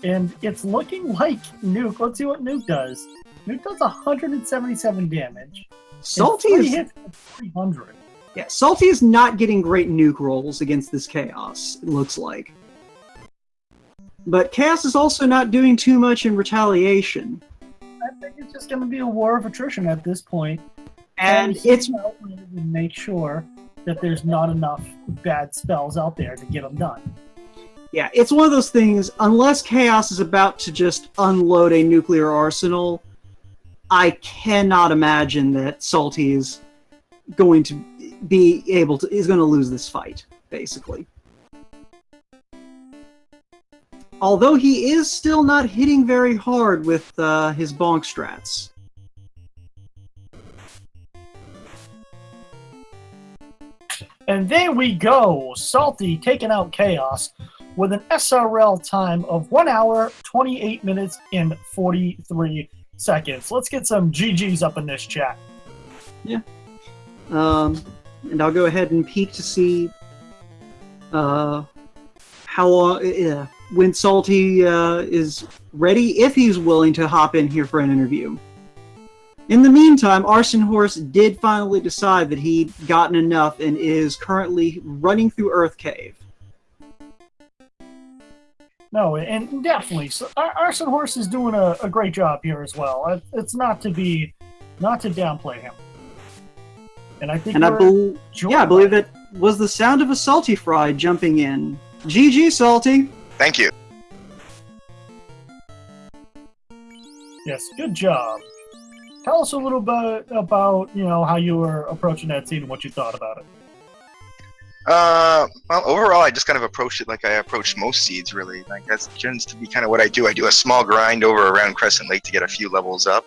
and it's looking like Nuke. Let's see what Nuke does. Nuke does 177 damage. Salty is hits 300. Yeah, Salty is not getting great nuke rolls against this Chaos, it looks like. But Chaos is also not doing too much in retaliation. I think it's just going to be a war of attrition at this point. And it's out to make sure that there's not enough bad spells out there to get them done. Yeah, it's one of those things, unless Chaos is about to just unload a nuclear arsenal, I cannot imagine that Salty is going to is going to lose this fight, basically. Although he is still not hitting very hard with his bonk strats. And there we go! Salty taking out Chaos with an SRL time of 1 hour, 28 minutes, and 43 seconds. Let's get some GGs up in this chat. Yeah. And I'll go ahead and peek to see how long, when Salty is ready, if he's willing to hop in here for an interview. In the meantime, Arson Horse did finally decide that he'd gotten enough and is currently running through Earth Cave. No, and definitely, so Arson Horse is doing a great job here as well. It's not to downplay him. And I think I believe that was the sound of a Salty Fry jumping in. GG, Salty! Thank you. Yes, good job. Tell us a little bit about, how you were approaching that scene and what you thought about it. Well, overall, I just kind of approached it like I approach most seeds, really. Like, that tends to be kind of what I do. I do a small grind over around Crescent Lake to get a few levels up.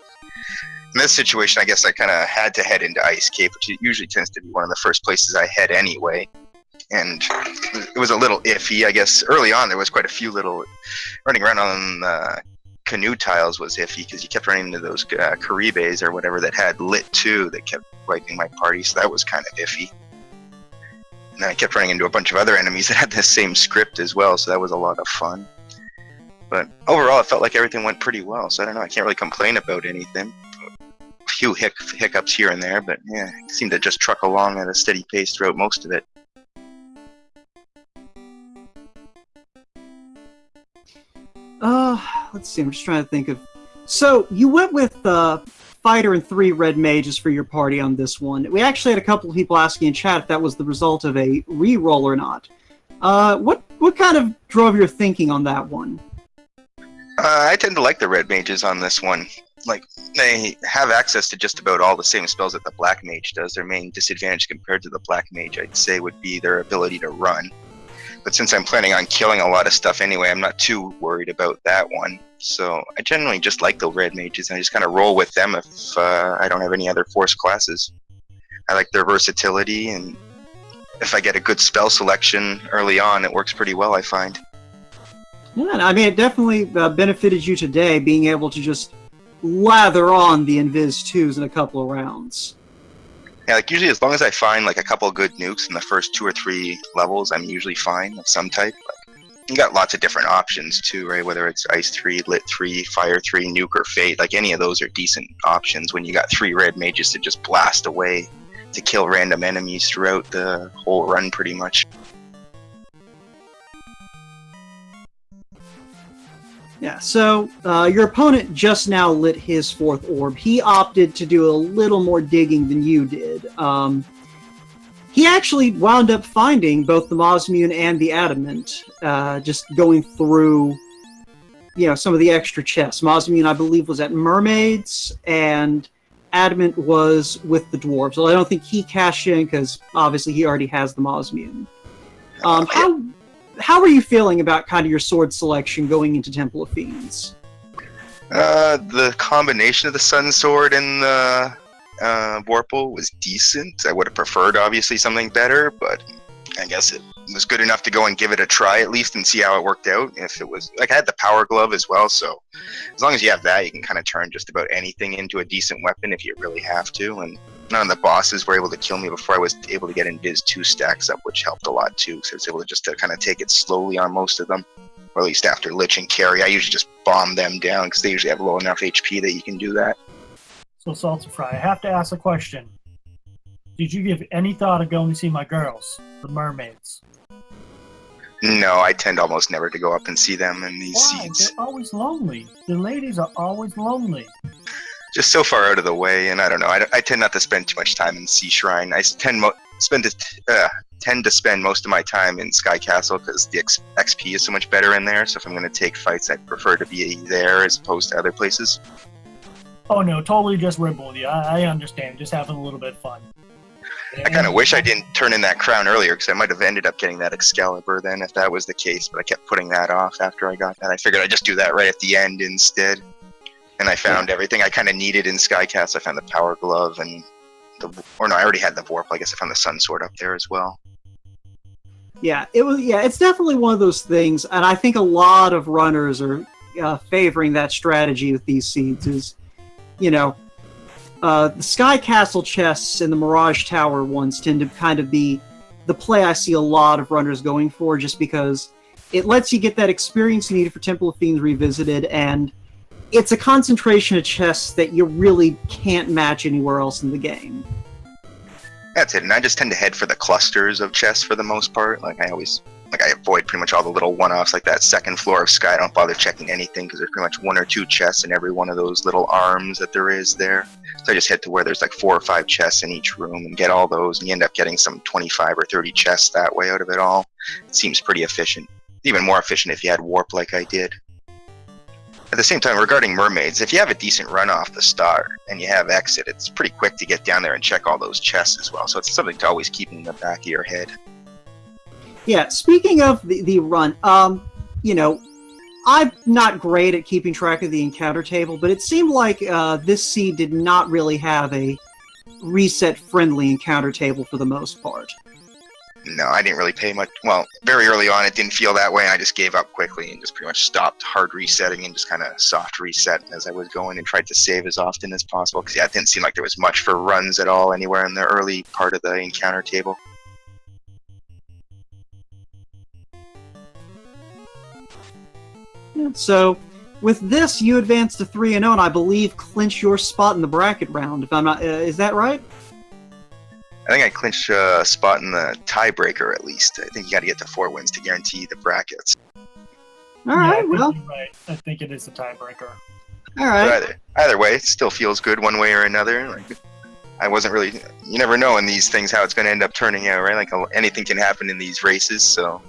In this situation, I guess I kind of had to head into Ice Cave, which usually tends to be one of the first places I head anyway. And it was a little iffy, I guess. Early on, there was quite a few little... Running around on canoe tiles was iffy, because you kept running into those Caribes or whatever that had lit too, that kept wiping my party, so that was kind of iffy. And then I kept running into a bunch of other enemies that had the same script as well, so that was a lot of fun. But overall, it felt like everything went pretty well, so I don't know, I can't really complain about anything. A few hiccups here and there, but yeah, it seemed to just truck along at a steady pace throughout most of it. Let's see, I'm just trying to think of... So, you went with Fighter and 3 Red Mages for your party on this one. We actually had a couple of people asking in chat if that was the result of a re-roll or not. What kind of drove your thinking on that one? I tend to like the Red Mages on this one. Like, they have access to just about all the same spells that the Black Mage does. Their main disadvantage compared to the Black Mage, I'd say, would be their ability to run. But since I'm planning on killing a lot of stuff anyway, I'm not too worried about that one. So I generally just like the Red Mages, and I just kind of roll with them if I don't have any other Force classes. I like their versatility, and if I get a good spell selection early on, it works pretty well, I find. Yeah, I mean, it definitely benefited you today, being able to just lather on the Invis 2s in a couple of rounds. Yeah, like usually as long as I find like a couple of good nukes in the first 2 or 3 levels, I'm usually fine of some type. Like, you got lots of different options too, right? Whether it's Ice 3, Lit 3, Fire 3, Nuke, or Fate, like any of those are decent options when you got 3 Red Mages to just blast away to kill random enemies throughout the whole run pretty much. Yeah, so your opponent just now lit his fourth orb. He opted to do a little more digging than you did. He actually wound up finding both the Mosmune and the Adamant, just going through, some of the extra chests. Mosmune, I believe, was at Mermaids, and Adamant was with the Dwarves. Well, I don't think he cashed in, because obviously he already has the Mosmune. How are you feeling about kind of your sword selection going into Temple of Fiends? The combination of the Sun Sword and the Vorpal was decent. I would have preferred, obviously, something better, but I guess it was good enough to go and give it a try at least and see how it worked out. If it was I had the Power Glove as well, so as long as you have that, you can kind of turn just about anything into a decent weapon if you really have to. And none of the bosses were able to kill me before I was able to get Invis 2 stacks up, which helped a lot too. So I was able to just kind of take it slowly on most of them, or at least after Lich and Carry. I usually just bomb them down because they usually have low enough HP that you can do that. So saltyphry, I have to ask a question. Did you give any thought of going to see my girls, the mermaids? No, I tend almost never to go up and see them in these Why? seats. They're always lonely. The ladies are always lonely. Just so far out of the way, and I don't know. I tend not to spend too much time in Sea Shrine. I tend to spend most of my time in Sky Castle because the XP is so much better in there. So if I'm going to take fights, I'd prefer to be there as opposed to other places. Oh no, totally just ribbing with you. I understand. Just having a little bit of fun. I kind of wish I didn't turn in that crown earlier because I might have ended up getting that Excalibur then if that was the case, but I kept putting that off after I got that. I figured I'd just do that right at the end instead. And I found everything I kind of needed in Skycast. I found the Power Glove and I already had the Vorpal. I guess I found the Sun Sword up there as well. Yeah, it's definitely one of those things, and I think a lot of runners are favoring that strategy with these seeds is, the Sky Castle chests and the Mirage Tower ones tend to kind of be the play I see a lot of runners going for, just because it lets you get that experience you need for Temple of Fiends Revisited, and it's a concentration of chests that you really can't match anywhere else in the game. That's it, and I just tend to head for the clusters of chests for the most part. I avoid pretty much all the little one-offs, like that second floor of Sky. I don't bother checking anything because there's pretty much 1 or 2 chests in every one of those little arms that there is there. So I just head to where there's 4 or 5 chests in each room and get all those, and you end up getting some 25 or 30 chests that way out of it all. It seems pretty efficient. Even more efficient if you had Warp like I did. At the same time, regarding mermaids, if you have a decent run off the start and you have exit, it's pretty quick to get down there and check all those chests as well. So it's something to always keep in the back of your head. Yeah, speaking of the run, I'm not great at keeping track of the encounter table, but it seemed like this seed did not really have a reset-friendly encounter table for the most part. No, I didn't really pay much. Well, very early on, it didn't feel that way. I just gave up quickly and just pretty much stopped hard resetting and just kind of soft reset as I was going and tried to save as often as possible. Because, it didn't seem like there was much for runs at all anywhere in the early part of the encounter table. Yeah, so, with this, you advance to 3-0, and I believe clinch your spot in the bracket round. If I'm not, is that right? I think I clinched a spot in the tiebreaker at least. I think you got to get to 4 wins to guarantee the brackets. All right, well. Right. I think it is the tiebreaker. All right. But either way, it still feels good one way or another. I wasn't really. You never know in these things how it's going to end up turning out, right? Anything can happen in these races, so.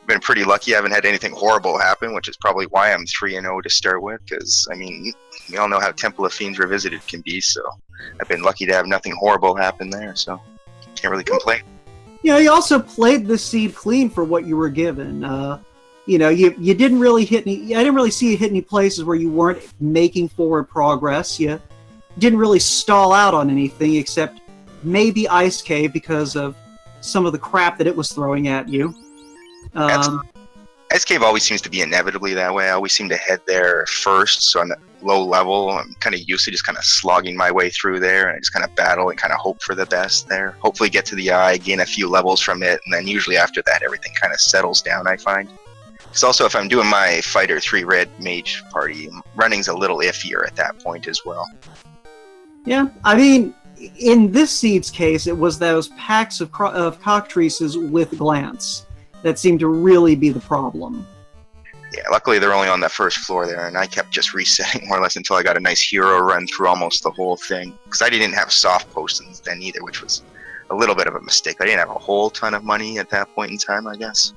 Been pretty lucky. I haven't had anything horrible happen, which is probably why I'm 3-0 to start with, because we all know how Temple of Fiends Revisited can be, so I've been lucky to have nothing horrible happen there, so can't really complain. You also played the seed clean for what you were given. You didn't really hit any. I didn't really see you hit any places where you weren't making forward progress. You didn't really stall out on anything except maybe Ice Cave because of some of the crap that it was throwing at you. Ice Cave always seems to be inevitably that way. I always seem to head there first, so on a low level, I'm kind of used to just kind of slogging my way through there, and I just kind of battle and kind of hope for the best there. Hopefully get to the eye, gain a few levels from it, and then usually after that, everything kind of settles down, I find. Because also, if I'm doing my Fighter 3 Red Mage party, running's a little iffier at that point as well. Yeah, in this seed's case, it was those packs of cockatrices with glance that seemed to really be the problem. Yeah, luckily they're only on that first floor there, and I kept just resetting more or less until I got a nice hero run through almost the whole thing. Because I didn't have soft potions then either, which was a little bit of a mistake. I didn't have a whole ton of money at that point in time, I guess.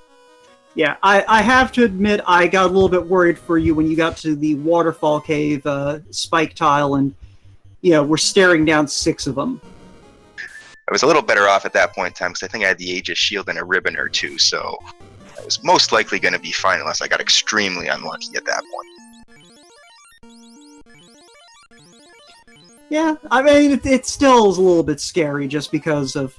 Yeah, I have to admit I got a little bit worried for you when you got to the waterfall cave spike tile and, we're staring down 6 of them. I was a little better off at that point in time because I think I had the Aegis shield and a ribbon or two, so I was most likely going to be fine unless I got extremely unlucky at that point. Yeah, I mean, it still is a little bit scary just because of,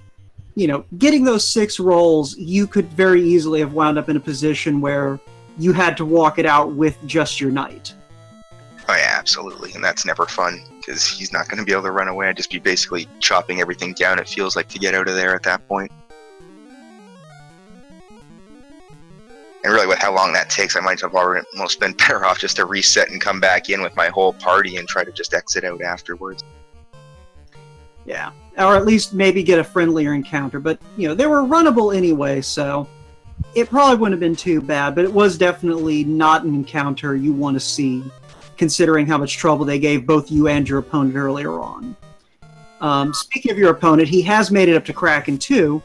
getting those 6 rolls, you could very easily have wound up in a position where you had to walk it out with just your knight. Oh yeah, absolutely, and that's never fun because he's not going to be able to run away. I'd just be basically chopping everything down, it feels like, to get out of there at that point. And really, with how long that takes, I might have almost been better off just to reset and come back in with my whole party and try to just exit out afterwards. Yeah, or at least maybe get a friendlier encounter. But, they were runnable anyway, so it probably wouldn't have been too bad. But it was definitely not an encounter you want to see, considering how much trouble they gave both you and your opponent earlier on. Speaking of your opponent, he has made it up to Kraken 2.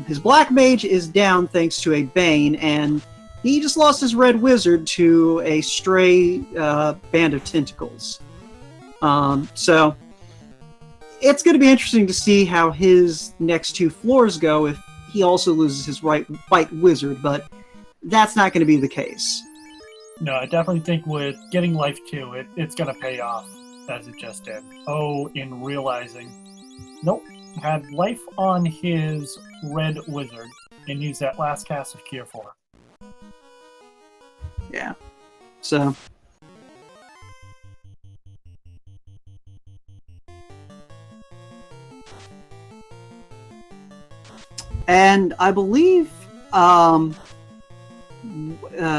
His Black Mage is down thanks to a Bane, and he just lost his Red Wizard to a stray band of tentacles. So it's going to be interesting to see how his next 2 floors go if he also loses his White Wizard, but that's not going to be the case. No, I definitely think with getting life 2, it's going to pay off, as it just did. Oh, in realizing, nope, had life on his Red Wizard and used that last cast of Cure 4. Yeah. So. And I believe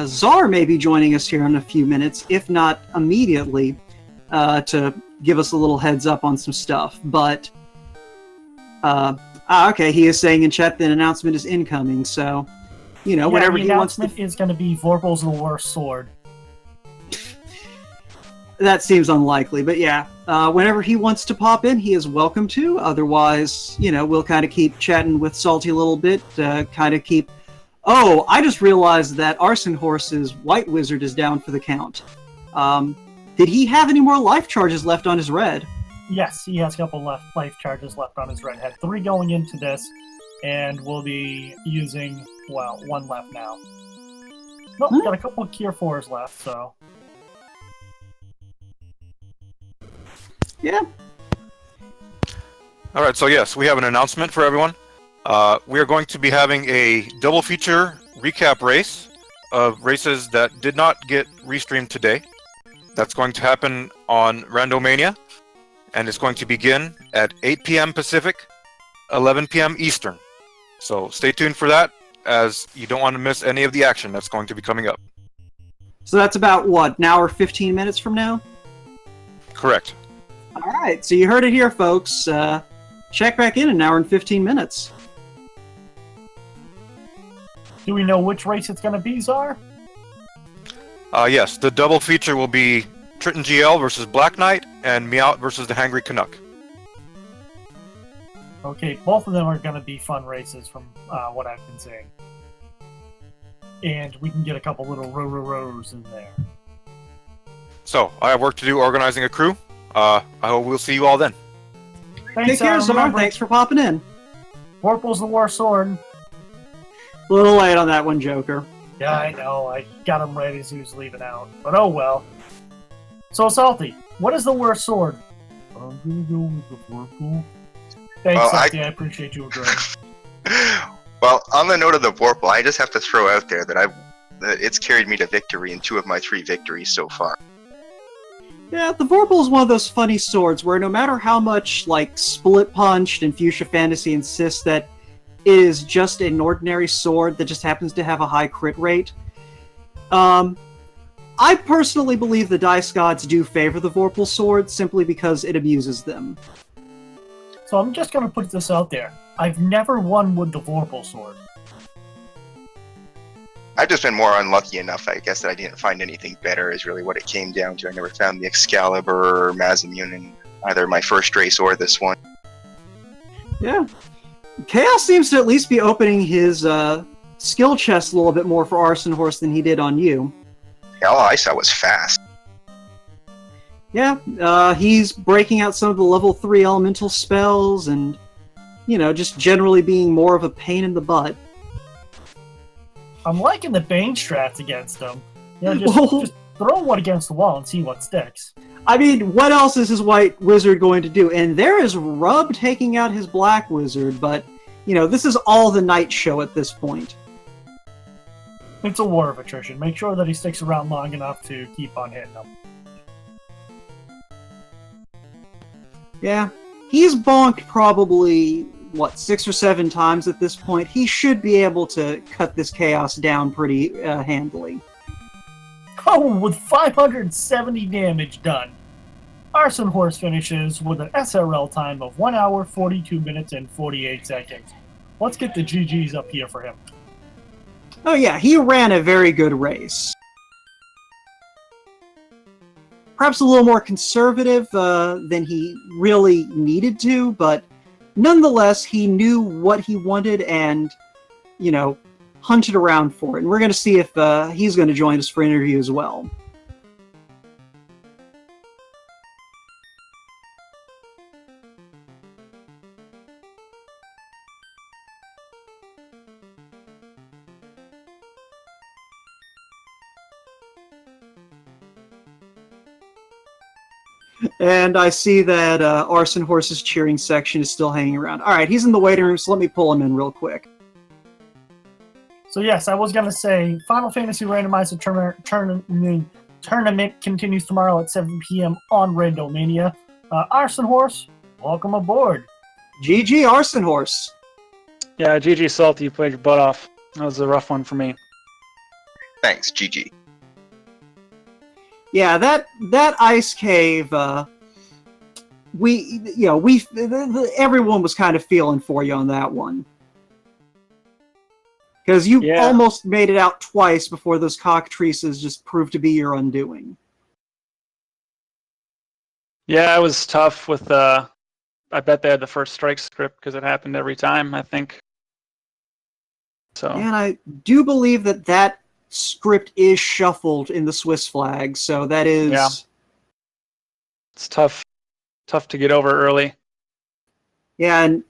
Czar may be joining us here in a few minutes, if not immediately, to give us a little heads up on some stuff. But, okay, he is saying in chat that an announcement is incoming, so, whenever he wants to... The announcement is going to be Vorpal's the worst sword. That seems unlikely, but yeah, whenever he wants to pop in, he is welcome to. Otherwise, we'll kind of keep chatting with Salty a little bit, kind of keep... Oh, I just realized that arsonhorse's White Wizard is down for the count. Did he have any more life charges left on his red? Yes, he has a couple life charges left on his red. Had 3 going into this, and will be using, 1 left now. Nope, got a couple of Cure 4s left, so... Yeah. All right, so yes, we have an announcement for everyone. We are going to be having a double feature recap race of races that did not get restreamed today. That's going to happen on Randomania, and it's going to begin at 8 p.m. Pacific, 11 p.m. Eastern. So stay tuned for that, as you don't want to miss any of the action that's going to be coming up. So that's about, an hour, 15 minutes from now? Correct. All right, so you heard it here, folks. Check back in an hour and 15 minutes. Do we know which race it's going to be, Czar? Yes, the double feature will be Triton GL versus Black Knight and Meowth versus the Hangry Canuck. Okay, both of them are going to be fun races from what I've been seeing. And we can get a couple little rows in there. So, I have work to do organizing a crew. I hope we'll see you all then. Thanks, Take care, Czar. Thanks for popping in. Vorpal's the worst sword. A little late on that one, Joker. Yeah, I know. I got him right as he was leaving out. But oh well. So, Salty, what is the worst sword? I'm gonna go with the Vorpal. Thanks, Well, Salty. I appreciate you agreeing. Well, on the note of the Vorpal, I just have to throw out there that it's carried me to victory in 2 of my 3 victories so far. Yeah, the Vorpal is one of those funny swords where no matter how much, Split Punched and Fuchsia Fantasy insists that it is just an ordinary sword that just happens to have a high crit rate, I personally believe the Dice Gods do favor the Vorpal sword simply because it amuses them. So I'm just going to put this out there. I've never won with the Vorpal sword. I've just been more unlucky enough, I guess, that I didn't find anything better is really what it came down to. I never found the Excalibur or Mazimune in either my first race or this one. Yeah. Chaos seems to at least be opening his skill chest a little bit more for Arsonhorse than he did on you. Yeah, all I saw was fast. Yeah, he's breaking out some of the level 3 elemental spells and, just generally being more of a pain in the butt. I'm liking the Bane strats against him. Just throw one against the wall and see what sticks. I mean, what else is his white wizard going to do? And there is Rub taking out his black wizard, but, this is all the night show at this point. It's a war of attrition. Make sure that he sticks around long enough to keep on hitting them. Yeah, he's bonked probably, 6 or 7 times at this point. He should be able to cut this chaos down pretty handily. Oh, with 570 damage done. Arsonhorse finishes with an SRL time of 1 hour, 42 minutes, and 48 seconds. Let's get the GGs up here for him. Oh yeah, he ran a very good race. Perhaps a little more conservative than he really needed to, but nonetheless, he knew what he wanted and, hunted around for it. And we're going to see if he's going to join us for an interview as well. And I see that Arsonhorse's cheering section is still hanging around. All right, he's in the waiting room, so let me pull him in real quick. So yes, I was going to say, Final Fantasy Randomizer Tournament continues tomorrow at 7 p.m. on Randomania. Arsonhorse, welcome aboard. GG, Arsonhorse. Yeah, GG Salty, you played your butt off. That was a rough one for me. Thanks, GG. Yeah, that ice cave. Everyone was kind of feeling for you on that one, because you almost made it out twice before those cockatrices just proved to be your undoing. Yeah, it was tough with. I bet they had the first strike script because it happened every time, I think. So. And I do believe that script is shuffled in the Swiss flag, so that is... Yeah. It's tough to get over early. Yeah, and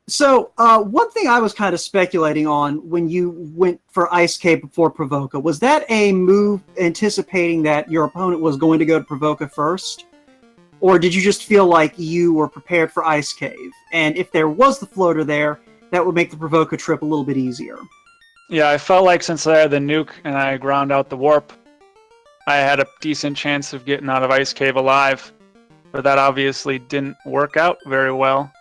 so one thing I was kind of speculating on when you went for Ice Cave before Provoca, was that a move anticipating that your opponent was going to go to Provoca first? Or did you just feel like you were prepared for Ice Cave? And if there was the floater there, that would make the Provoca trip a little bit easier. Yeah, I felt like since I had the nuke and I ground out the warp, I had a decent chance of getting out of Ice Cave alive. But that obviously didn't work out very well.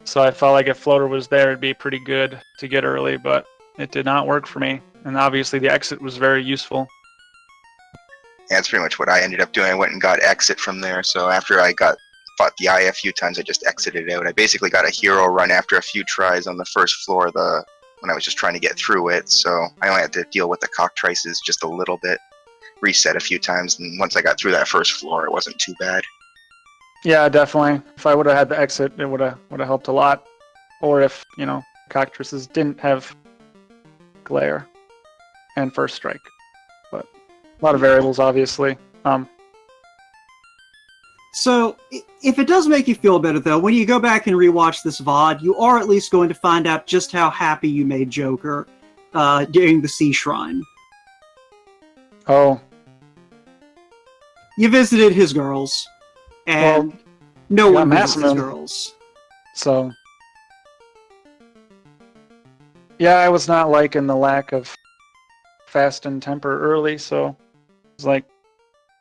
So I felt like if floater was there, it'd be pretty good to get early, but it did not work for me. And obviously the exit was very useful. Yeah, that's pretty much what I ended up doing. I went and got exit from there. So after I fought the eye a few times, I just exited out. I basically got a hero run after a few tries on the first floor when I was just trying to get through it. So I only had to deal with the cockatrices just a little bit, reset a few times, and once I got through that first floor, it wasn't too bad. Yeah, definitely. If I would have had the exit, it would have helped a lot. Or if, cockatrices didn't have glare and first strike. But a lot of variables, obviously. So, if it does make you feel better, though, when you go back and rewatch this VOD, you are at least going to find out just how happy you made Joker during the Sea Shrine. Oh. You visited his girls, and no one visits his Massimo. girls. So. Yeah, I was not liking the lack of fast and temper early, so it was like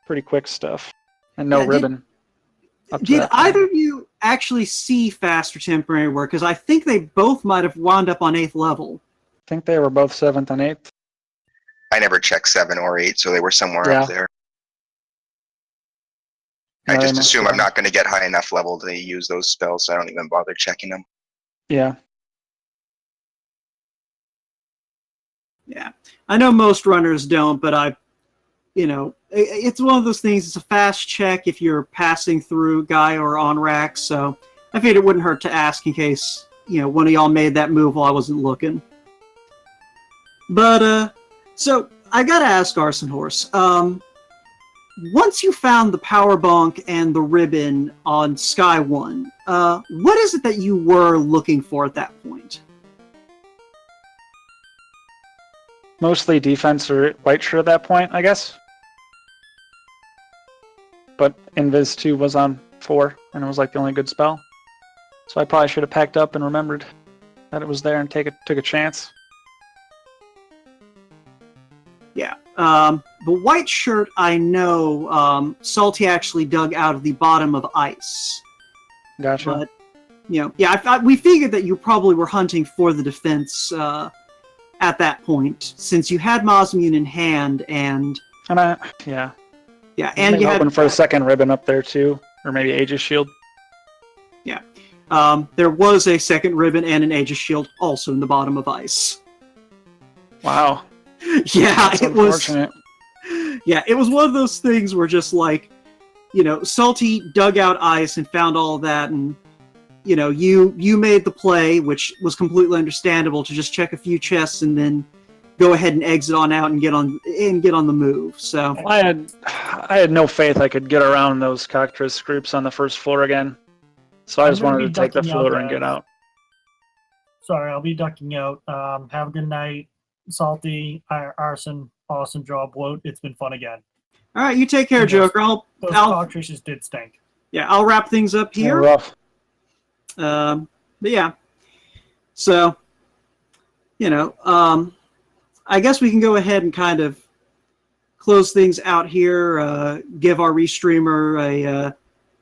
pretty quick stuff. And no ribbon. Did either of you actually see faster temporary work? Because I think they both might have wound up on 8th level. I think they were both 7th and 8th. I never checked 7 or 8, so they were somewhere up there. I Yeah, just assume I'm not going to get high enough level to use those spells, so I don't even bother checking them. Yeah. Yeah, I know most runners don't, but it's one of those things. It's a fast check if you're passing through Guy or on rack, so I figured it wouldn't hurt to ask in case one of y'all made that move while I wasn't looking. But so I gotta ask Arson Horse. Once you found the power bonk and the ribbon on Sky 1, what is it that you were looking for at that point? Mostly defense or white shirt at that point, I guess. But Invis 2 was on 4, and it was like the only good spell. So I probably should have packed up and remembered that it was there and took a chance. Yeah. The white shirt, I know Salty actually dug out of the bottom of ice. Gotcha. But, we figured that you probably were hunting for the defense at that point, since you had Mosmune in hand, and yeah, and you had hoping for a second ribbon up there too, or maybe Aegis Shield. Yeah, there was a second ribbon and an Aegis Shield also in the bottom of ice. Wow. Yeah, That's it was. unfortunate. Yeah, it was one of those things where just like, Salty dug out ice and found all of that, and you made the play, which was completely understandable, to just check a few chests and then go ahead and exit on out and get on the move. So I had no faith I could get around those cockatrice groups on the first floor again. So I just wanted to take the floater and get out. Sorry, I'll be ducking out. Have a good night, Salty, Arson. Awesome job, Bloat. It's been fun again. All right, you take care, Joker. Those cockatrices did stink. Yeah, I'll wrap things up here. Rough. But yeah, so I guess we can go ahead and kind of close things out here. Give our restreamer a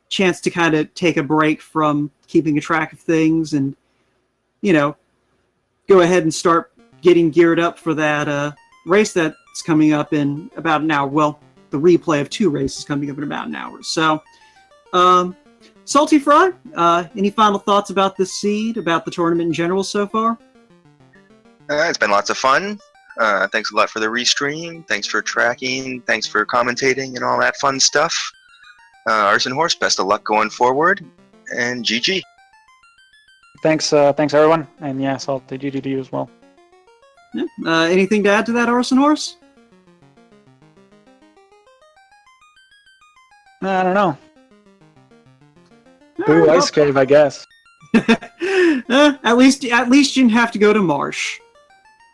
chance to kind of take a break from keeping a track of things, and go ahead and start getting geared up for that race that's coming up in about an hour. Well, the replay of 2 races coming up in about an hour. So, saltyphry, any final thoughts about this seed, about the tournament in general so far? It's been lots of fun. Thanks a lot for the restream. Thanks for tracking. Thanks for commentating and all that fun stuff. Arson Horse, best of luck going forward. And GG. Thanks everyone. And yeah, Salty GG to you as well. Yeah. Anything to add to that, Arson Horse? I don't know. Boo Ice Cave, I guess. At least you didn't have to go to Marsh.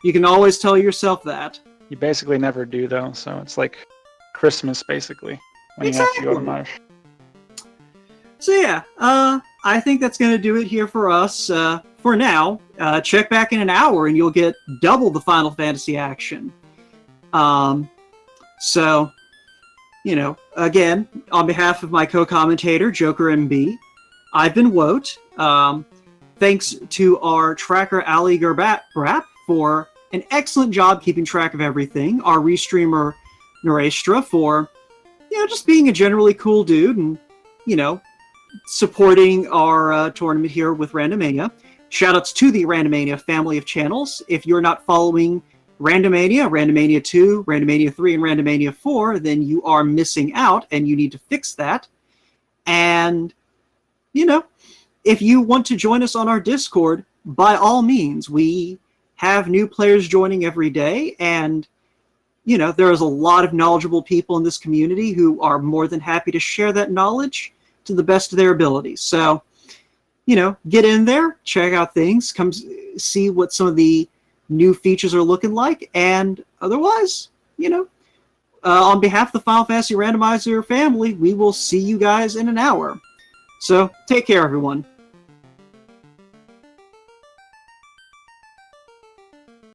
You can always tell yourself that. You basically never do, though, so it's like Christmas, basically, when you have to go to Marsh. So yeah, I think that's going to do it here for us. For now, check back in an hour and you'll get double the Final Fantasy action. So, again, on behalf of my co-commentator, Joker MB, I've been Woat. Thanks to our tracker, Ali Gerbrap, for an excellent job keeping track of everything. Our restreamer, Norestra, for, just being a generally cool dude and, supporting our tournament here with Randomania. Shoutouts to the Randomania family of channels. If you're not following Randomania, Randomania 2, Randomania 3, and Randomania 4, then you are missing out, and you need to fix that. And, if you want to join us on our Discord, by all means, we have new players joining every day, and, there is a lot of knowledgeable people in this community who are more than happy to share that knowledge to the best of their abilities. So, get in there, check out things, come see what some of the new features are looking like, and otherwise, on behalf of the Final Fantasy Randomizer family, we will see you guys in an hour. So, take care, everyone.